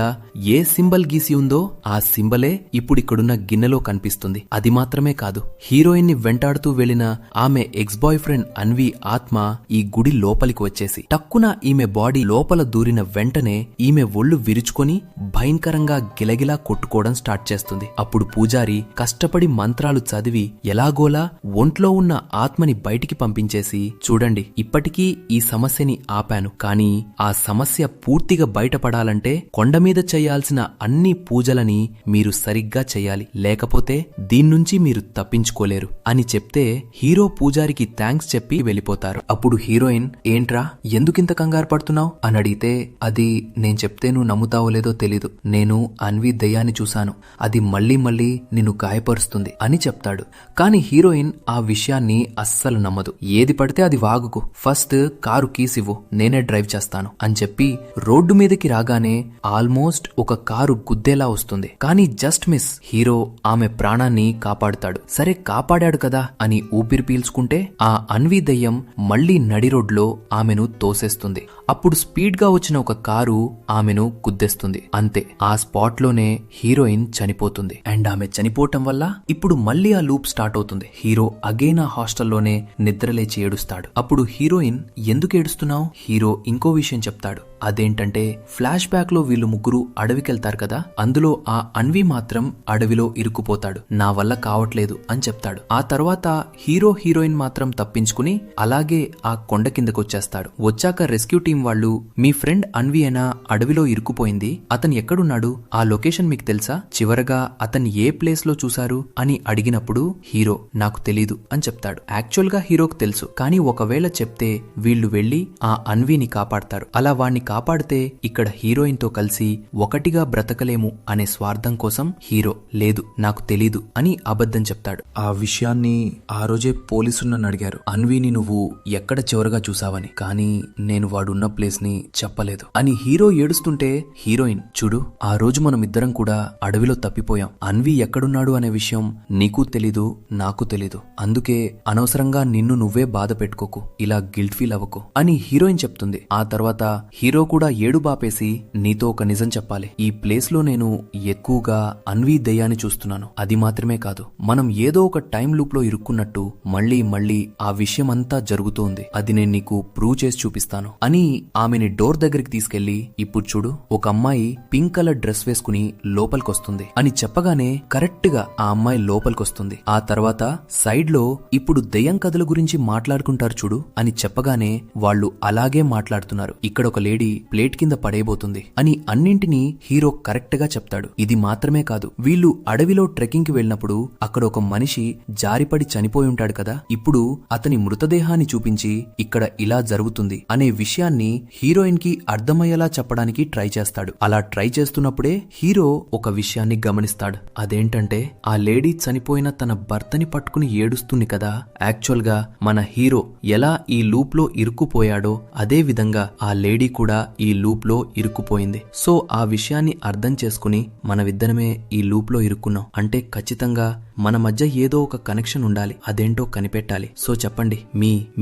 ఏ సింబల్ గీసి ఉందో ఆ సింబలే ఇప్పుడిక్కడున్న గిన్నెలో కనిపిస్తుంది. అది మాత్రమే కాదు, హీరోయిన్ ని వెంటాడుతూ వెళ్లిన ఆమె ఎక్స్ బాయ్ ఫ్రెండ్ అన్వి ఆత్మ ఈ గుడి లోపలికి వచ్చేసి టక్కున ఈమె బాడీ లోపల దూరిన వెంటనే ఈమె ఒళ్ళు విరుచుకొని భయంకరంగా గిలగిలా కొట్టుకోవడం స్టార్ట్ చేస్తుంది. అప్పుడు పూజారి కష్టపడి మంత్రాలు చదివి ఎలాగోలా ఒంట్లో ఉన్న ఆత్మని బయటికి పంపించేసి, చూడండి ఇప్పటికీ ఈ సమస్యని ఆపాను, కానీ ఆ సమస్య పూర్తిగా బయటపడాలంటే కొండ మీద చేయాల్సిన అన్ని పూజలని మీరు సరిగ్గా చెయ్యాలి, లేకపోతే దీన్నుంచి మీరు తప్పించుకోలేరు అని చెప్తే హీరో పూజారికి థ్యాంక్స్ చెప్పి వెళ్ళిపోతారు. అప్పుడు హీరోయిన్, ఏంట్రా ఎందుకింత కంగారు పడుతున్నావు అని అడిగితే, అది నేను చెప్తే నువ్వు నమ్ముతావో లేదో తెలీదు, నేను అన్వి దయ్యాన్ని చూశాను, అది మళ్లీ నిన్ను గాయపరుస్తుంది అని చెప్తాడు. కాని హీరోయిన్ ఆ విషయాన్ని అస్సలు నమ్మదు. ఏది పడితే అది వాగుకు, ఫస్ట్ కారు కీస్ ఇవ్వు, నేనే డ్రైవ్ చేస్తాను అని చెప్పి రోడ్డు మీదకి రాగానే ఆల్మోస్ట్ ఒక కారు గుద్దేలా వస్తుంది. కానీ జస్ట్ మిస్, హీరో ఆమె ప్రాణాన్ని కాపాడుతాడు. సరే కాపాడాడు కదా అని ఊపిరి పీల్చుకుంటే ఆ అన్వి దయ్యం మళ్లీ నడి రోడ్లో ఆమెను తోసేస్తుంది. అప్పుడు స్పీడ్ గా వచ్చిన ఒక కారు ఆమెను గుద్దేస్తుంది. అంతే, ఆ స్పాట్ లోనే హీరోయిన్ చనిపోతుంది. అండ్ ఆమె చనిపోవటం వల్ల ఇప్పుడు మళ్లీ ఆ లూప్ స్టార్ట్ అవుతుంది. హీరో అగైన్ ఆ హాస్టల్లోనే నిద్రలేచి ఏడుస్తాడు. అప్పుడు హీరోయిన్, ఎందుకు ఏడుస్తున్నావు? హీరో ఇంకో విషయం చెప్తాడు. అదేంటంటే ఫ్లాష్ బ్యాక్ లో వీళ్ళు ముగ్గురు అడవికెళ్తారు కదా, అందులో ఆ అన్వి మాత్రం అడవిలో ఇరుక్కుపోతాడు, నా వల్ల కావట్లేదు అని చెప్తాడు. ఆ తర్వాత హీరోయిన్ మాత్రం తప్పించుకుని అలాగే ఆ కొండ కిందకొచ్చేస్తాడు. వచ్చాక రెస్క్యూ టీం వాళ్ళు, మీ ఫ్రెండ్ అన్వి అయినా అడవిలో ఇరుక్కుపోయింది, అతను ఎక్కడున్నాడు, ఆ లొకేషన్ మీకు తెలుసా, చివరగా అతన్ని ఏ ప్లేస్ లో చూశారు అని అడిగినప్పుడు హీరో నాకు తెలీదు అని చెప్తాడు. యాక్చువల్ గా హీరోకు తెలుసు, కానీ ఒకవేళ చెప్తే వీళ్లు వెళ్లి ఆ అన్విని కాపాడతారు. అలా వాణ్ణి కాపాడితే ఇక్కడ హీరోయిన్ తో కలిసి ఒకటిగా బ్రతకలేము అనే స్వార్థం కోసం హీరో లేదు నాకు తెలీదు అని అబద్ధం చెప్తాడు. ఆ విషయాన్ని ఆ రోజే పోలీసులు నన్ను అడిగారు, అన్వీని నువ్వు ఎక్కడ చివరగా చూసావని, కానీ నేను వాడున్న ప్లేస్ ని చెప్పలేదు అని హీరో ఏడుస్తుంటే హీరోయిన్ చూడు, ఆ రోజు మనం ఇద్దరం కూడా అడవిలో తప్పిపోయాం. అన్వి ఎక్కడున్నాడు అనే విషయం నీకు తెలీదు నాకు తెలీదు, అందుకే అనవసరంగా నిన్ను నువ్వే బాధ పెట్టుకోకు, ఇలా గిల్ట్ ఫీల్ అవ్వకు అని హీరోయిన్ చెప్తుంది. ఆ తర్వాత హీరో కూడా ఏడు బాపేసి నీతో ఒక నిజం చెప్పాలి, ఈ ప్లేస్ లో నేను ఎక్కువగా అన్వి దయ్యాన్ని చూస్తున్నాను. అది మాత్రమే కాదు, మనం ఏదో ఒక టైం లూప్ లో ఇరుక్కున్నట్టు మళ్లీ మళ్లీ ఆ విషయం అంతా జరుగుతోంది. అది నేను నీకు ప్రూవ్ చేసి చూపిస్తాను అని ఆమెని డోర్ దగ్గరికి తీసుకెళ్లి ఇప్పుడు చూడు ఒక అమ్మాయి పింక్ కలర్ డ్రెస్ వేసుకుని లోపలికొస్తుంది అని చెప్పగానే కరెక్ట్ గా ఆ అమ్మాయి లోపలికొస్తుంది. ఆ తర్వాత సైడ్ లో ఇప్పుడు దెయ్యం కథల గురించి మాట్లాడుకుంటారు చూడు అని చెప్పగానే వాళ్ళు అలాగే మాట్లాడుతున్నారు. ఇక్కడ ఒక లేడీ ప్లేట్ కింద పడేయబోతుంది అని అన్నింటినీ హీరో కరెక్ట్ గా చెప్తాడు. ఇది మాత్రమే కాదు, వీళ్ళు అడవిలో ట్రెక్కింగ్ కి వెళ్ళినప్పుడు అక్కడ ఒక మనిషి జారిపడి చనిపోయి ఉంటాడు కదా, ఇప్పుడు అతని మృతదేహాన్ని చూపించి ఇక్కడ ఇలా జరుగుతుంది అనే విషయాన్ని హీరోయిన్ కి అర్థమయ్యేలా చెప్పడానికి ట్రై చేస్తాడు. అలా ట్రై చేస్తున్నప్పుడే హీరో ఒక విషయాన్ని గమనిస్తాడు. అదేంటంటే ఆ లేడీ చనిపోయిన తన భర్తని పట్టుకుని ఏడుస్తుంది కదా, యాక్చువల్ గా మన హీరో ఎలా ఈ లూప్ లో ఇరుక్కుపోయాడో అదే విధంగా ఆ లేడీ కూడా ఈ లూప్ లో ఇరుక్కుపోయింది. సో ఆ విషయాన్ని అర్థం చేసుకుని మనమిద్దరమే ఈ లూప్ లో ఇరుక్కున్నాం అంటే ఖచ్చితంగా మన మధ్య ఏదో ఒక కనెక్షన్ ఉండాలి, అదేంటో కనిపెట్టాలి. సో చెప్పండి,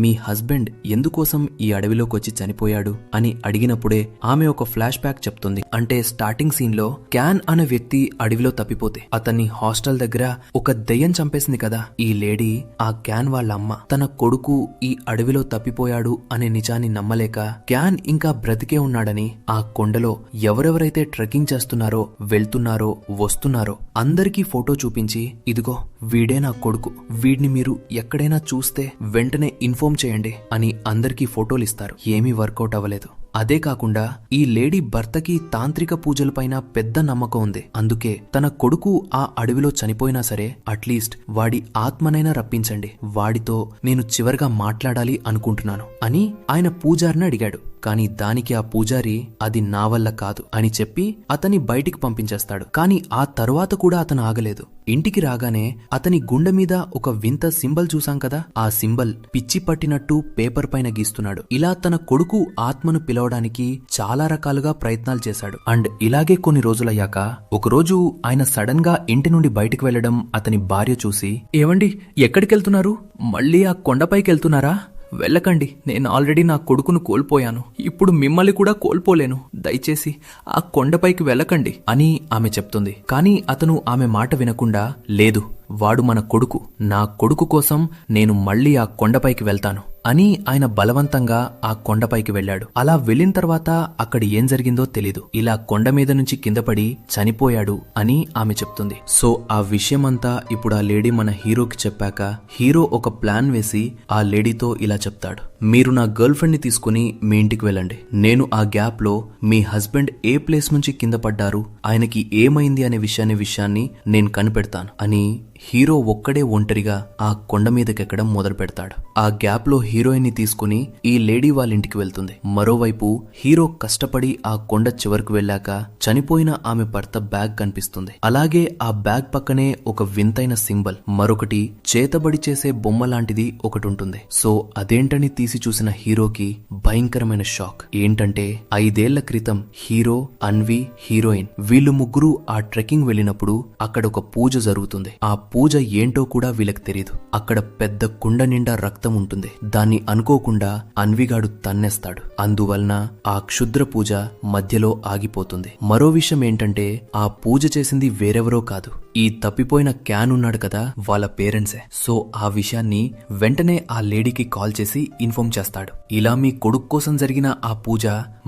మీ హస్బెండ్ ఎందుకోసం ఈ అడవిలోకి వచ్చి చనిపోయాడు అని అడిగినప్పుడే ఆమె ఒక ఫ్లాష్ బ్యాక్ చెప్తుంది. అంటే స్టార్టింగ్ సీన్ లో క్యాన్ అనే వ్యక్తి అడవిలో తప్పిపోతే అతన్ని హాస్టల్ దగ్గర ఒక దెయ్యం చంపేసింది కదా, ఈ లేడీ ఆ క్యాన్ వాళ్ళ అమ్మ తన కొడుకు ఈ అడవిలో తప్పిపోయాడు అనే నిజాన్ని నమ్మలేక క్యాన్ ఇంకా బ్రతికే ఉన్నాడని ఆ కొండలో ఎవరెవరైతే ట్రెక్కింగ్ చేస్తున్నారో వెళ్తున్నారో వస్తున్నారో అందరికీ ఫోటో చూపించి ఇదిగో వీడే నా కొడుకు, వీడిని మీరు ఎక్కడైనా చూస్తే వెంటనే ఇన్ఫార్మ్ చేయండి అని అందరికీ ఫోటోలు ఇస్తారు. ఏమీ వర్కౌట్ అవ్వలేదు. అదే కాకుండా ఈ లేడీ భర్తకి తాంత్రిక పూజలపైన పెద్ద నమ్మకం ఉంది. అందుకే తన కొడుకు ఆ అడవిలో చనిపోయినా సరే అట్లీస్ట్ వాడి ఆత్మనైనా రప్పించండి, వాడితో నేను చివరిగా మాట్లాడాలి అనుకుంటున్నాను అని ఆయన పూజారిని అడిగాడు. కానీ దానికి ఆ పూజారి అది నా వల్ల కాదు అని చెప్పి అతన్ని బయటికి పంపించేస్తాడు. కానీ ఆ తరువాత కూడా అతను ఆగలేదు. ఇంటికి రాగానే అతని గుండె మీద ఒక వింత సింబల్ చూసాం కదా, ఆ సింబల్ పిచ్చి పట్టినట్టు పేపర్ పైన గీస్తున్నాడు. ఇలా తన కొడుకు ఆత్మను పిలవడానికి చాలా రకాలుగా ప్రయత్నాలు చేశాడు. అండ్ ఇలాగే కొన్ని రోజులయ్యాక ఒకరోజు ఆయన సడన్ గా ఇంటి నుండి బయటికి వెళ్లడం అతని భార్య చూసి, ఏవండి ఎక్కడికెళ్తున్నారు, మళ్ళీ ఆ కొండపైకి వెళ్తున్నారా? వెళ్ళకండి, నేను ఆల్రెడీ నా కొడుకును కోల్పోయాను, ఇప్పుడు మిమ్మల్ని కూడా కోల్పోలేను, దయచేసి ఆ కొండపైకి వెళ్ళకండి అని ఆమె చెప్తుంది. కానీ అతను ఆమె మాట వినకుండా, లేదు వాడు మన కొడుకు, నా కొడుకు కోసం నేను మళ్ళీ ఆ కొండపైకి వెళ్తాను అని ఆయన బలవంతంగా ఆ కొండపైకి వెళ్లాడు. అలా వెళ్లిన తర్వాత అక్కడ ఏం జరిగిందో తెలీదు. ఇలా కొండ మీద నుంచి కిందపడి చనిపోయాడు అని ఆమె చెప్తుంది. సో ఆ విషయమంతా ఇప్పుడు ఆ లేడీ మన హీరోకి చెప్పాక హీరో ఒక ప్లాన్ వేసి ఆ లేడీతో ఇలా చెప్తాడు, మీరు నా గర్ల్ ఫ్రెండ్ ని తీసుకుని మీ ఇంటికి వెళ్ళండి, నేను ఆ గ్యాప్ లో మీ హస్బెండ్ ఏ ప్లేస్ నుంచి కింద పడ్డారు, ఆయనకి ఏమైంది అనే విషయాన్ని నేను కనిపెడతాను అని హీరో ఒక్కడే ఒంటరిగా ఆ కొండ మీదకెక్కడం మొదలు పెడతాడు. ఆ గ్యాప్ లో హీరోయిన్ ని తీసుకుని ఈ లేడీ వాళ్ళ ఇంటికి వెళ్తుంది. మరోవైపు హీరో కష్టపడి ఆ కొండ చివరకు వెళ్ళాక చనిపోయిన ఆమె భర్త బ్యాగ్ కనిపిస్తుంది. అలాగే ఆ బ్యాగ్ పక్కనే ఒక వింతైన సింబల్, మరొకటి చేతబడి చేసే బొమ్మ లాంటిది ఒకటి ఉంటుంది. సో అదేంటని తీసి చూసిన హీరోకి భయంకరమైన షాక్. ఏంటంటే 5 ఏళ్ల క్రితం హీరో, అన్వి, హీరోయిన్ వీళ్ళు ముగ్గురు ఆ ట్రెక్కింగ్ వెళ్ళినప్పుడు అక్కడ ఒక పూజ జరుగుతుంది. ఆ పూజ ఏంటో కూడా వీళ్ళకి తెలియదు. అక్కడ పెద్ద కుండ నిండా రక్తం ఉంటుంది. దాన్ని అనుకోకుండా అన్విగాడు తన్నేస్తాడు. అందువలన ఆ క్షుద్ర పూజ మధ్యలో ఆగిపోతుంది. మరో విషయం ఏంటంటే ఆ పూజ చేసింది వేరెవరో కాదు, ఈ తప్పిపోయిన క్యాన్ ఉన్నాడు కదా వాళ్ళ పేరెంట్సే. సో ఆ విషయాన్ని వెంటనే ఆ లేడీకి కాల్ చేసి ఇన్ఫార్మ్ చేస్తాడు. ఇలా మీ కొడుకు కోసం జరిగిన ఆ పూజ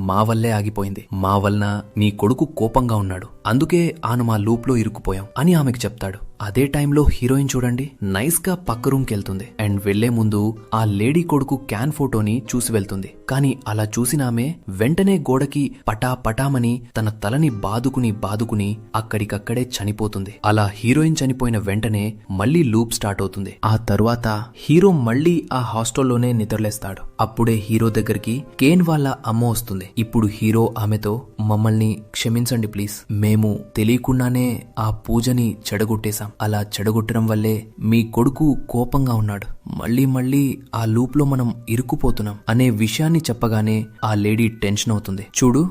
మా వల్లే ఆగిపోయింది, మా వలన మీ కొడుకు కోపంగా ఉన్నాడు, అందుకే ఆయన మా లూప్ లో ఇరుక్కుపోయాం అని ఆమెకు చెప్తాడు. అదే టైంలో హీరోయిన్ చూడండి నైస్ గా పక్క రూమ్ కెళ్తుంది అండ్ వెళ్లే ముందు ఆ లేడీ కొడుకు క్యాన్ ఫోటోని చూసి వెళ్తుంది. కాని అలా చూసిన ఆమె వెంటనే గోడకి పటాపటామని తన తలని బాదుకుని అక్కడికక్కడే చనిపోతుంది. అలా హీరోయిన్ చనిపోయిన వెంటనే మళ్లీ లూప్ స్టార్ట్ అవుతుంది. ఆ తరువాత హీరో మళ్లీ ఆ హాస్టల్లోనే నిద్రలేస్తాడు. అప్పుడే హీరో దగ్గరికి కేన్ వాళ్ళ అమ్మ వస్తుంది. ఇప్పుడు హీరో ఆమెతో, మమ్మల్ని క్షమించండి ప్లీజ్, మేము తెలియకుండానే ఆ పూజని చెడగొట్టేశాం. అలా చెడగొట్టడం వల్లే మీ కొడుకు కోపంగా ఉన్నాడు. మళ్ళీ ఆ లూప్ లో మనం ఇరుక్కుపోతున్నాం అనే విషయాన్ని చెప్పగానే ఆ లేడీ టెన్షన్ అవుతుంది. చూడు,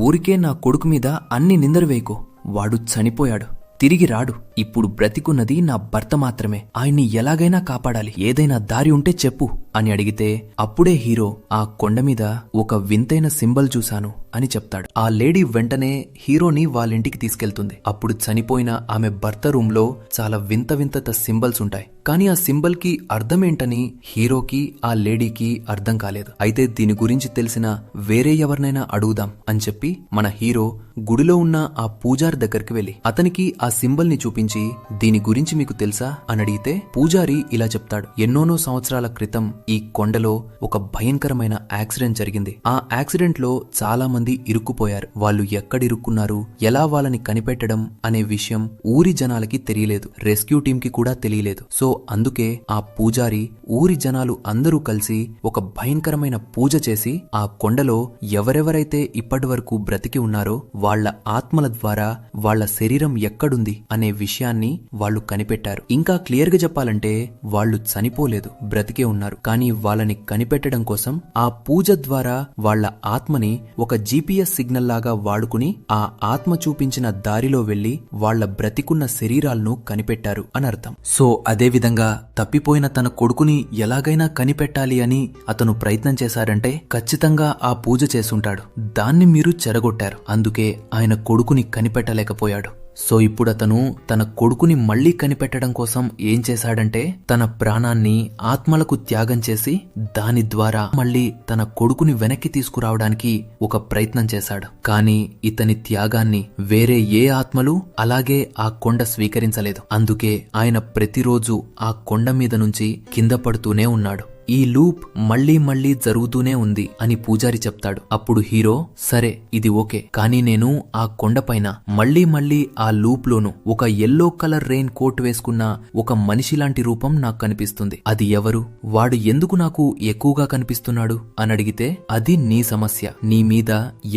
ఊరికే నా కొడుకు మీద అన్ని నిందలు వేయకు. వాడు చనిపోయాడు, తిరిగి రాడు. ఇప్పుడు బ్రతికున్నది నా భర్త మాత్రమే. ఆయన్ని ఎలాగైనా కాపాడాలి. ఏదైనా దారి ఉంటే చెప్పు అని అడిగితే అప్పుడే హీరో ఆ కొండ మీద ఒక వింతైన సింబల్ చూశాను అని చెప్తాడు. ఆ లేడీ వెంటనే హీరోని వాళ్ళింటికి తీసుకెళ్తుంది. అప్పుడు చనిపోయిన ఆమె భర్త రూమ్ లో చాలా వింత సింబల్స్ ఉంటాయి. కానీ ఆ సింబల్ కి అర్థమేంటని హీరోకి ఆ లేడీకి అర్థం కాలేదు. అయితే దీని గురించి తెలిసిన వేరే ఎవరినైనా అడుగుదాం అని చెప్పి మన హీరో గుడిలో ఉన్న ఆ పూజారి దగ్గరికి వెళ్లి అతనికి ఆ సింబల్ ని చూపించి, దీని గురించి మీకు తెలుసా అని అడిగితే పూజారి ఇలా చెప్తాడు. ఎన్నోనో సంవత్సరాల క్రితం ఈ కొండలో ఒక భయంకరమైన యాక్సిడెంట్ జరిగింది. ఆ యాక్సిడెంట్ లో చాలా మంది ఇరుక్కుపోయారు. వాళ్ళు ఎక్కడిరుక్కున్నారు, ఎలా వాళ్ళని కనిపెట్టడం అనే విషయం ఊరి జనాలకి తెలియలేదు. రెస్క్యూ టీం కి కూడా తెలియలేదు. సో అందుకే ఆ పూజారి ఊరి జనాలు అందరూ కలిసి ఒక భయంకరమైన పూజ చేసి ఆ కొండలో ఎవరెవరైతే ఇప్పటి వరకు బ్రతికి ఉన్నారో వాళ్ల ఆత్మల ద్వారా వాళ్ల శరీరం ఎక్కడుంది అనే విషయాన్ని వాళ్ళు కనిపెట్టారు. ఇంకా క్లియర్ గా చెప్పాలంటే వాళ్ళు చనిపోలేదు, బ్రతికే ఉన్నారు. కానీ వాళ్ళని కనిపెట్టడం కోసం ఆ పూజ ద్వారా వాళ్ల ఆత్మని ఒక GPS సిగ్నల్ లాగా వాడుకుని ఆ ఆత్మ చూపించిన దారిలో వెళ్లి వాళ్ల బ్రతికున్న శరీరాలను కనిపెట్టారు అని అర్థం. సో అదే విధంగా తప్పిపోయిన తన కొడుకుని ఎలాగైనా కనిపెట్టాలి అని అతను ప్రయత్నం చేశారంటే ఖచ్చితంగా ఆ పూజ చేసుంటాడు. దాన్ని మీరు చెడగొట్టారు. అందుకే ఆయన కొడుకుని కనిపెట్టలేకపోయాడు. సో ఇప్పుడు అతను తన కొడుకుని మళ్లీ కనిపెట్టడం కోసం ఏం చేశాడంటే తన ప్రాణాన్ని ఆత్మలకు త్యాగం చేసి దాని ద్వారా మళ్లీ తన కొడుకుని వెనక్కి తీసుకురావడానికి ఒక ప్రయత్నం చేశాడు. కానీ ఇతని త్యాగాన్ని వేరే ఏ ఆత్మలు అలాగే ఆ కొండ స్వీకరించలేదు. అందుకే ఆయన ప్రతిరోజు ఆ కొండ మీద నుంచి కింద పడుతూనే ఉన్నాడు. ఈ లూప్ మళ్లీ జరుగుతూనే ఉంది అని పూజారి చెప్తాడు. అప్పుడు హీరో, సరే ఇది ఓకే, కానీ నేను ఆ కొండపైన మళ్లీ ఆ లూప్ లోను ఒక యెల్లో కలర్ రెయిన్ కోట్ వేసుకున్న ఒక మనిషి లాంటి రూపం నాకు కనిపిస్తుంది. అది ఎవరు? వాడు ఎందుకు నాకు ఎక్కువగా కనిపిస్తున్నాడు అని అడిగితే, అది నీ సమస్య. నీ మీద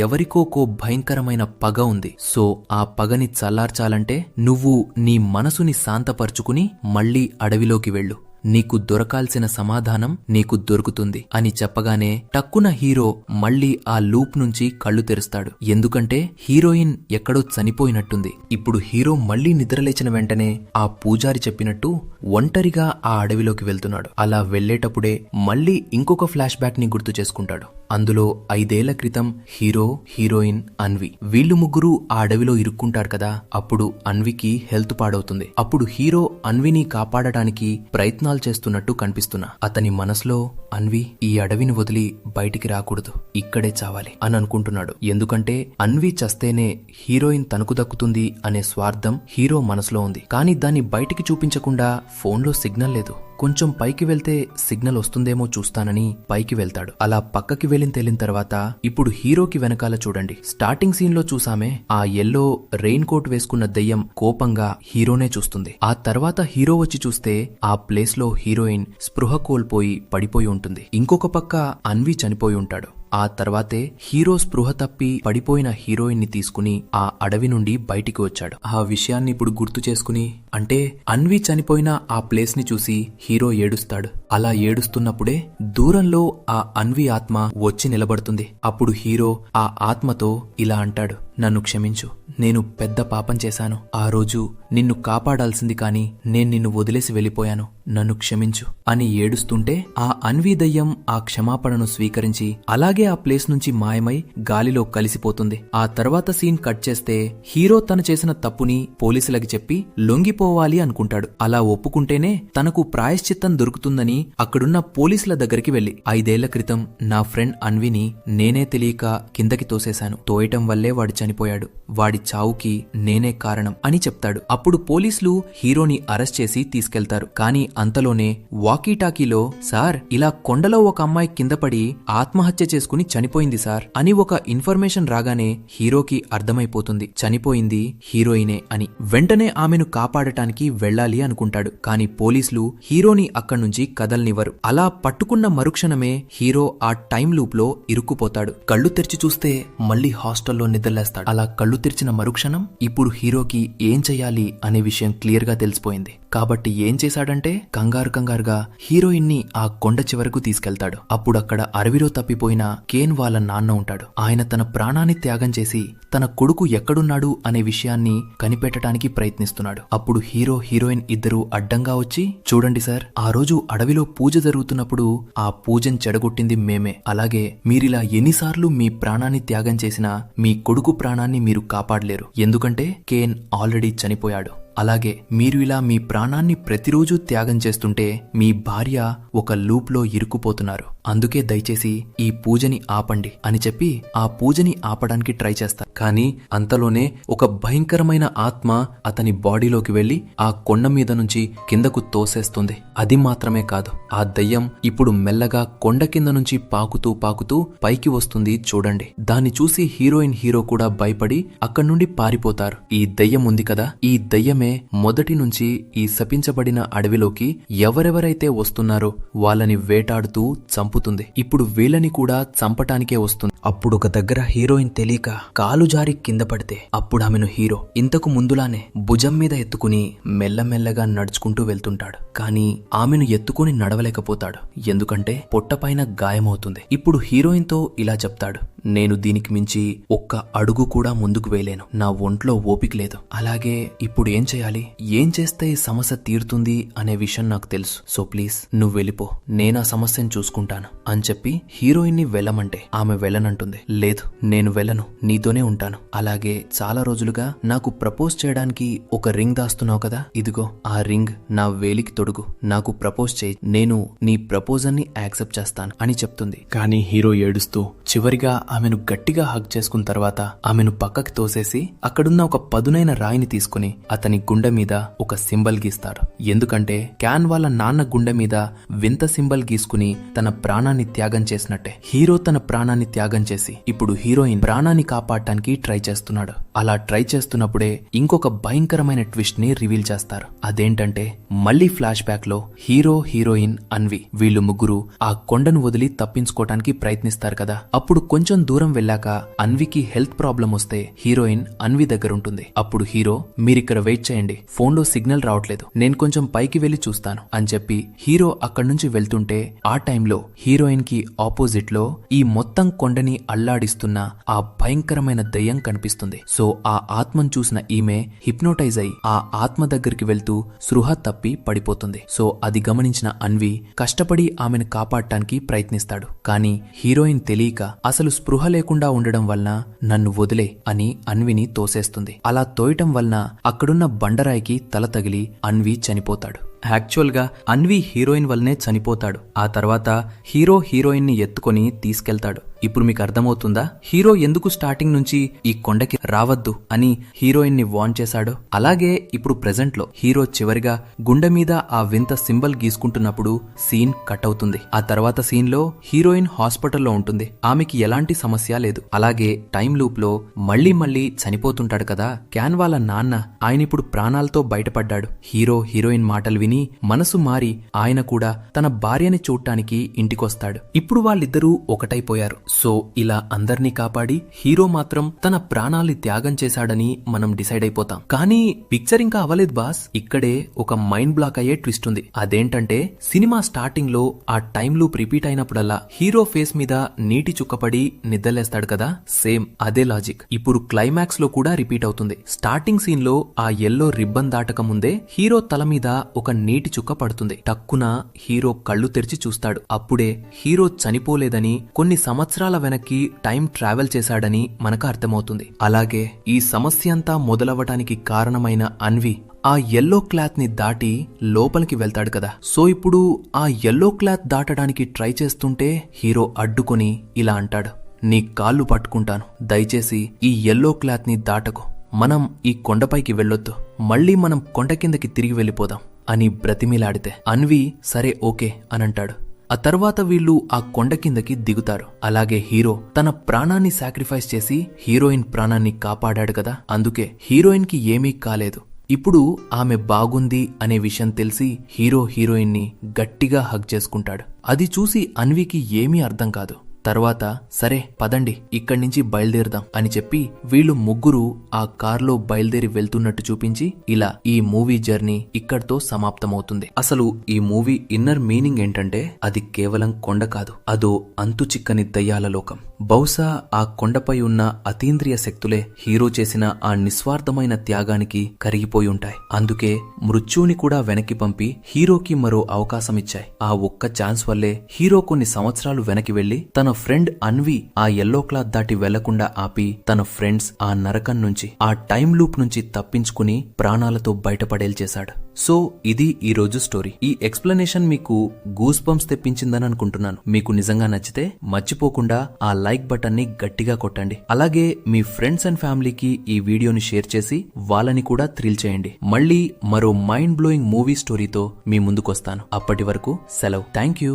ఎవరికో భయంకరమైన పగ ఉంది. సో ఆ పగని చల్లార్చాలంటే నువ్వు నీ మనసుని శాంతపరుచుకుని మళ్లీ అడవిలోకి వెళ్ళు. నీకు దొరకాల్సిన సమాధానం నీకు దొరుకుతుంది అని చెప్పగానే టక్కున హీరో మళ్లీ ఆ లూప్ నుంచి కళ్ళు తెరుస్తాడు. ఎందుకంటే హీరోయిన్ ఎక్కడో చనిపోయినట్టుంది. ఇప్పుడు హీరో మళ్లీ నిద్రలేచిన వెంటనే ఆ పూజారి చెప్పినట్టు ఒంటరిగా ఆ అడవిలోకి వెళ్తున్నాడు. అలా వెళ్లేటప్పుడే మళ్లీ ఇంకొక ఫ్లాష్ బ్యాక్ ని గుర్తు చేసుకుంటాడు. అందులో 5 ఏళ్ల క్రితం హీరో, హీరోయిన్, అన్వి వీళ్ళు ముగ్గురు ఆ అడవిలో ఇరుక్కుంటారు కదా. అప్పుడు అన్వికి హెల్త్ పాడవుతుంది. అప్పుడు హీరో అన్విని కాపాడటానికి ప్రయత్నాలు చేస్తున్నట్టు కనిపిస్తున్నా అతని మనసులో అన్వి ఈ అడవిని వదిలి బయటికి రాకూడదు, ఇక్కడే చావాలి అని అనుకుంటున్నాడు. ఎందుకంటే అన్వి చస్తేనే హీరోయిన్ తనకు దక్కుతుంది అనే స్వార్థం హీరో మనసులో ఉంది. కానీ దాన్ని బయటికి చూపించకుండా ఫోన్లో సిగ్నల్ లేదు. కొంచెం పైకి వెళ్తే సిగ్నల్ వస్తుందేమో చూస్తానని పైకి వెళ్తాడు. అలా పక్కకి వెళ్ళిన తర్వాత ఇప్పుడు హీరోకి వెనకాల చూడండి. స్టార్టింగ్ సీన్ లో చూసామే ఆ యెల్లో రెయిన్ కోట్ వేసుకున్న దెయ్యం కోపంగా హీరోనే చూస్తుంది. ఆ తర్వాత హీరో వచ్చి చూస్తే ఆ ప్లేస్ లో హీరోయిన్ స్పృహ కోల్పోయి పడిపోయి ఉంటుంది. ఇంకొక పక్క అన్వి చనిపోయి ఉంటాడు. ఆ తర్వాతే హీరో స్పృహ తప్పి పడిపోయిన హీరోయిన్ ని తీసుకుని ఆ అడవి నుండి బయటికి వచ్చాడు. ఆ విషయాన్ని ఇప్పుడు గుర్తు చేసుకుని, అంటే అన్వి చనిపోయిన ఆ ప్లేస్ ని చూసి హీరో ఏడుస్తాడు. అలా ఏడుస్తున్నప్పుడే దూరంలో ఆ అన్వి ఆత్మ వచ్చి నిలబడుతుంది. అప్పుడు హీరో ఆ ఆత్మతో ఇలా అంటాడు, నన్ను క్షమించు, నేను పెద్ద పాపం చేశాను. ఆ రోజు నిన్ను కాపాడాల్సింది కాని నేను నిన్ను వదిలేసి వెళ్ళిపోయాను, నన్ను క్షమించు అని ఏడుస్తుంటే ఆ అన్వి దయ్యం ఆ క్షమాపణను స్వీకరించి అలాగే ఆ ప్లేస్ నుంచి మాయమై గాలిలో కలిసిపోతుంది. ఆ తర్వాత సీన్ కట్ చేస్తే హీరో తను చేసిన తప్పుని పోలీసులకి చెప్పి లొంగిపోవాలి అనుకుంటాడు. అలా ఒప్పుకుంటేనే తనకు ప్రాయశ్చిత్తం దొరుకుతుందని అక్కడున్న పోలీసుల దగ్గరికి వెళ్లి 5 ఏళ్ల క్రితం నా ఫ్రెండ్ అన్విని నేనే తెలియక కిందకి తోసేశాను, తోయటం వల్లే వాడు చనిపోయాడు, వాడి చావుకి నేనే కారణం అని చెప్తాడు. అప్పుడు పోలీసులు హీరోని అరెస్ట్ చేసి తీసుకెళ్తారు. కానీ అంతలోనే వాకీటాకీలో సార్ ఇలా కొండలో ఒక అమ్మాయి కింద పడి ఆత్మహత్య చేసుకుని చనిపోయింది సార్ అని ఒక ఇన్ఫర్మేషన్ రాగానే హీరోకి అర్థమైపోతుంది చనిపోయింది హీరోయినే అని. వెంటనే ఆమెను కాపాడటానికి వెళ్ళాలి అనుకుంటాడు. కానీ పోలీసులు హీరోని అక్కడ్నుంచి కదల్నివ్వరు. అలా పట్టుకున్న మరుక్షణమే హీరో ఆ టైం లూప్ లో ఇరుక్కుపోతాడు. కళ్ళు తెరిచి చూస్తే మళ్ళీ హాస్టల్లో నిద్రలేస్తాడు. అలా కళ్ళు తెరిచిన మరుక్షణం ఇప్పుడు హీరోకి ఏం చెయ్యాలి అనే విషయం క్లియర్ గా తెలిసిపోయింది. కాబట్టి ఏం చేశాడంటే కంగారుగా హీరోయిన్ ని ఆ కొండ చివరకు తీసుకెళ్తాడు. అప్పుడు అక్కడ అడవిలో తప్పిపోయిన కేన్ వాళ్ళ నాన్న ఉంటాడు. ఆయన తన ప్రాణాన్ని త్యాగం చేసి తన కొడుకు ఎక్కడున్నాడు అనే విషయాన్ని కనిపెట్టడానికి ప్రయత్నిస్తున్నాడు. అప్పుడు హీరో హీరోయిన్ ఇద్దరూ అడ్డంగా వచ్చి, చూడండి సార్, ఆ రోజు అడవిలో పూజ జరుగుతున్నప్పుడు ఆ పూజను చెడగొట్టింది మేమే. అలాగే మీరిలా ఎన్నిసార్లు మీ ప్రాణాన్ని త్యాగం చేసినా మీ కొడుకు ప్రాణాన్ని మీరు కాపాడలేరు, ఎందుకంటే కేన్ ఆల్రెడీ చనిపోయాడు. అలాగే మీరు ఇలా మీ ప్రాణాన్ని ప్రతిరోజు త్యాగం చేస్తుంటే మీ భార్య ఒక లూప్లో ఇరుక్కుపోతున్నారు. అందుకే దయచేసి ఈ పూజని ఆపండి అని చెప్పి ఆ పూజని ఆపడానికి ట్రై చేస్తారు. కానీ అంతలోనే ఒక భయంకరమైన ఆత్మ అతని బాడీలోకి వెళ్లి ఆ కొండ మీద నుంచి కిందకు తోసేస్తుంది. అది మాత్రమే కాదు, ఆ దయ్యం ఇప్పుడు మెల్లగా కొండ కింద నుంచి పాకుతూ పైకి వస్తుంది చూడండి. దాన్ని చూసి హీరోయిన్ హీరో కూడా భయపడి అక్కడి నుండి పారిపోతారు. ఈ దయ్యం ఉంది కదా, ఈ దయ్యమే మొదటి నుంచి ఈ శపించబడిన అడవిలోకి ఎవరెవరైతే వస్తున్నారో వాళ్ళని వేటాడుతూ చంపుతుంది. ఇప్పుడు వీళ్ళని కూడా చంపటానికే వస్తుంది. అప్పుడు ఒక దగ్గర హీరోయిన్ తెలియక కాలు జారి కింద పడితే అప్పుడు ఆమెను హీరో ఇంతకు ముందులానే భుజం మీద ఎత్తుకుని మెల్లమెల్లగా నడుచుకుంటూ వెళ్తుంటాడు. కానీ ఆమెను ఎత్తుకుని నడవలేకపోతాడు, ఎందుకంటే పొట్టపైన గాయమవుతుంది. ఇప్పుడు హీరోయిన్ తో ఇలా చెప్తాడు, నేను దీనికి మించి ఒక్క అడుగు కూడా ముందుకు వేయలేను, నా ఒంట్లో ఓపిక లేదు. అలాగే ఇప్పుడు ఏం చేయాలి, ఏం చేస్తే ఈ సమస్య తీరుతుంది అనే విషయం నాకు తెలుసు. సో ప్లీజ్ నువ్వు వెళ్ళిపో, నేనా సమస్యను చూసుకుంటాను అని చెప్పి హీరోయిన్ ని వెళ్ళమంటే ఆమె వెళ్ళనంటుంది. లేదు, నేను వెళ్ళను, నీతోనే ఉంటాను. అలాగే చాలా రోజులుగా నాకు ప్రపోజ్ చేయడానికి ఒక రింగ్ దాస్తున్నావు కదా, ఇదిగో ఆ రింగ్ నా వేలికి తొడుగు, నాకు ప్రపోజ్ చేయి, నేను నీ ప్రపోజల్ ని యాక్సెప్ట్ చేస్తాను అని చెప్తుంది. కానీ హీరో ఏడుస్తూ చివరిగా ఆమెను గట్టిగా హగ్ చేసుకున్న తర్వాత ఆమెను పక్కకి తోసేసి అక్కడున్న ఒక పదునైన రాయిని తీసుకుని అతని గుండె మీద ఒక సింబల్ గీస్తాడు. ఎందుకంటే క్యాన్ వాళ్ళ నాన్న గుండె మీద వింత సింబల్ గీసుకుని తన ప్రాణాన్ని త్యాగం చేసినట్టే హీరో తన ప్రాణాన్ని త్యాగం చేసి ఇప్పుడు హీరోయిన్ ప్రాణాన్ని కాపాడటానికి ట్రై చేస్తున్నాడు. అలా ట్రై చేస్తున్నప్పుడే ఇంకొక భయంకరమైన ట్విస్ట్ ని రివీల్ చేస్తారు. అదేంటంటే మళ్లీ ఫ్లాష్ బ్యాక్ లో హీరో హీరోయిన్ అన్వి వీళ్ళు ముగ్గురు ఆ కొండను వదిలి తప్పించుకోవటానికి ప్రయత్నిస్తారు కదా. అప్పుడు కొంచెం దూరం వెళ్ళాక అన్వికి హెల్త్ ప్రాబ్లం వస్తే హీరోయిన్ అన్వి దగ్గర ఉంటుంది. అప్పుడు హీరో మీరిక్కడ వెయిట్ చేయండి, ఫోన్లో సిగ్నల్ రావట్లేదు, నేను కొంచెం పైకి వెళ్లి చూస్తాను అని చెప్పి హీరో అక్కడి నుంచి వెళ్తుంటే ఆ టైంలో హీరోయిన్ కి ఆపోజిట్ లో ఈ మొత్తం కొండని అల్లాడిస్తున్న ఆ భయంకరమైన దయ్యం కనిపిస్తుంది. సో ఆ ఆత్మను చూసిన ఈమె హిప్నోటైజ్ అయి ఆ ఆత్మ దగ్గరికి వెళ్తూ స్పృహ తప్పి పడిపోతుంది. సో అది గమనించిన అన్వి కష్టపడి ఆమెను కాపాడటానికి ప్రయత్నిస్తాడు. కానీ హీరోయిన్ తెలియక అసలు స్పృహ లేకుండా ఉండడం వలన నన్ను వదిలే అని అన్విని తోసేస్తుంది. అలా తోయటం వలన అక్కడున్న బండరాయికి తల తగిలి అన్వి చనిపోతాడు. యాక్చువల్ గా అన్వి హీరోయిన్ వల్లనే చనిపోతాడు. ఆ తర్వాత హీరో హీరోయిన్ ని ఎత్తుకొని తీసుకెళ్తాడు. ఇప్పుడు మీకు అర్థమవుతుందా హీరో ఎందుకు స్టార్టింగ్ నుంచి ఈ కొండకి రావద్దు అని హీరోయిన్ ని వార్న్ చేశాడో. అలాగే ఇప్పుడు ప్రెజెంట్ లో హీరో చివరిగా గుండె మీద ఆ వింత సింబల్ గీసుకుంటున్నప్పుడు సీన్ కట్ అవుతుంది. ఆ తర్వాత సీన్ లో హీరోయిన్ హాస్పిటల్లో ఉంటుంది, ఆమెకి ఎలాంటి సమస్య లేదు. అలాగే టైం లూప్ లో మళ్లీ చనిపోతుంటాడు కదా క్యాన్ వాళ్ళ నాన్న, ఆయన ఇప్పుడు ప్రాణాలతో బయటపడ్డాడు. హీరో హీరోయిన్ మాటలు విని మనసు మారి ఆయన కూడా తన భార్యని చూడటానికి ఇంటికొస్తాడు. ఇప్పుడు వాళ్ళిద్దరూ ఒకటైపోయారు. సో ఇలా అందర్నీ కాపాడి హీరో మాత్రం తన ప్రాణాల్ని త్యాగం చేశాడని మనం డిసైడ్ అయిపోతాం. కానీ పిక్చర్ ఇంకా అవ్వలేదు బాస్, ఇక్కడే ఒక మైండ్ బ్లాక్ అయ్యే ట్విస్ట్ ఉంది. అదేంటంటే సినిమా స్టార్టింగ్ లో ఆ టైం లూప్ రిపీట్ అయినప్పుడల్లా హీరో ఫేస్ మీద నీటి చుక్కపడి నిద్రలేస్తాడు కదా, సేమ్ అదే లాజిక్ ఇప్పుడు క్లైమాక్స్ లో కూడా రిపీట్ అవుతుంది. స్టార్టింగ్ సీన్ లో ఆ ఎల్లో రిబ్బన్ దాటక ముందే హీరో తల మీద ఒక నీటి చుక్క పడుతుంది. టక్కున హీరో కళ్ళు తెరిచి చూస్తాడు. అప్పుడే హీరో చనిపోలేదని, కొన్ని సంవత్సరాల వెనక్కి టైం ట్రావెల్ చేశాడని మనకు అర్థమవుతుంది. అలాగే ఈ సమస్య అంతా మొదలవటానికి కారణమైన అన్వి ఆ ఎల్లో క్లాత్ ని దాటి లోపలికి వెళ్తాడు కదా. సో ఇప్పుడు ఆ ఎల్లో క్లాత్ దాటడానికి ట్రై చేస్తుంటే హీరో అడ్డుకొని ఇలా అంటాడు, నీ కాళ్ళు పట్టుకుంటాను, దయచేసి ఈ యెల్లో క్లాత్ ని దాటకు, మనం ఈ కొండపైకి వెళ్ళొద్దు, మళ్ళీ మనం కొండ కిందకి తిరిగి వెళ్ళిపోదాం అని బ్రతిమిలాడితే అన్వి సరే ఓకే అనంటాడు. ఆ తర్వాత వీళ్ళు ఆ కొండ కిందకి దిగుతారు. అలాగే హీరో తన ప్రాణాన్ని సాక్రిఫైస్ చేసి హీరోయిన్ ప్రాణాన్ని కాపాడాడు కదా, అందుకే హీరోయిన్ కి ఏమీ కాలేదు. ఇప్పుడు ఆమె బాగుంది అనే విషయం తెలిసి హీరో హీరోయిన్ ని గట్టిగా హగ్ చేసుకుంటాడు. అది చూసి అన్వికి ఏమీ అర్థం కాదు. తర్వాత సరే పదండి ఇక్కడి నుంచి బయలుదేరదాం అని చెప్పి వీళ్ళు ముగ్గురు ఆ కార్లో బయలుదేరి వెళ్తున్నట్టు చూపించి ఇలా ఈ మూవీ జర్నీ ఇక్కడితో సమాప్తమవుతుంది. అసలు ఈ మూవీ ఇన్నర్ మీనింగ్ ఏంటంటే అది కేవలం కొండ కాదు, అదో అంతు చిక్కని దయ్యాల లోకం. బహుశా ఆ కొండపై ఉన్న అతీంద్రియ శక్తులే హీరో చేసిన ఆ నిస్వార్థమైన త్యాగానికి కరిగిపోయి ఉంటాయి. అందుకే మృత్యువుని కూడా వెనక్కి పంపి హీరోకి మరో అవకాశం ఇచ్చాయి. ఆ ఒక్క ఛాన్స్ వల్లే హీరో కొన్ని సంవత్సరాలు వెనక్కి వెళ్లి తన ఫ్రెండ్ అన్వి ఆ యెల్లో క్లాత్ దాటి వెళ్లకుండా ఆపి తన ఫ్రెండ్స్ ఆ నరకం నుంచి, ఆ టైం లూప్ నుంచి తప్పించుకుని ప్రాణాలతో బయటపడేల్ చేశాడు. సో ఇది ఈ రోజు స్టోరీ. ఈ ఎక్స్ప్లెనేషన్ మీకు గూస్ బంప్స్ తెప్పించిందని అనుకుంటున్నాను. మీకు నిజంగా నచ్చితే మర్చిపోకుండా ఆ లైక్ బటన్ ని గట్టిగా కొట్టండి. అలాగే మీ ఫ్రెండ్స్ అండ్ ఫ్యామిలీకి ఈ వీడియోని షేర్ చేసి వాళ్ళని కూడా థ్రిల్ చేయండి. మళ్ళీ మరో మైండ్ బ్లోయింగ్ మూవీ స్టోరీతో మీ ముందుకొస్తాను. అప్పటి వరకు సెలవు. Thank you.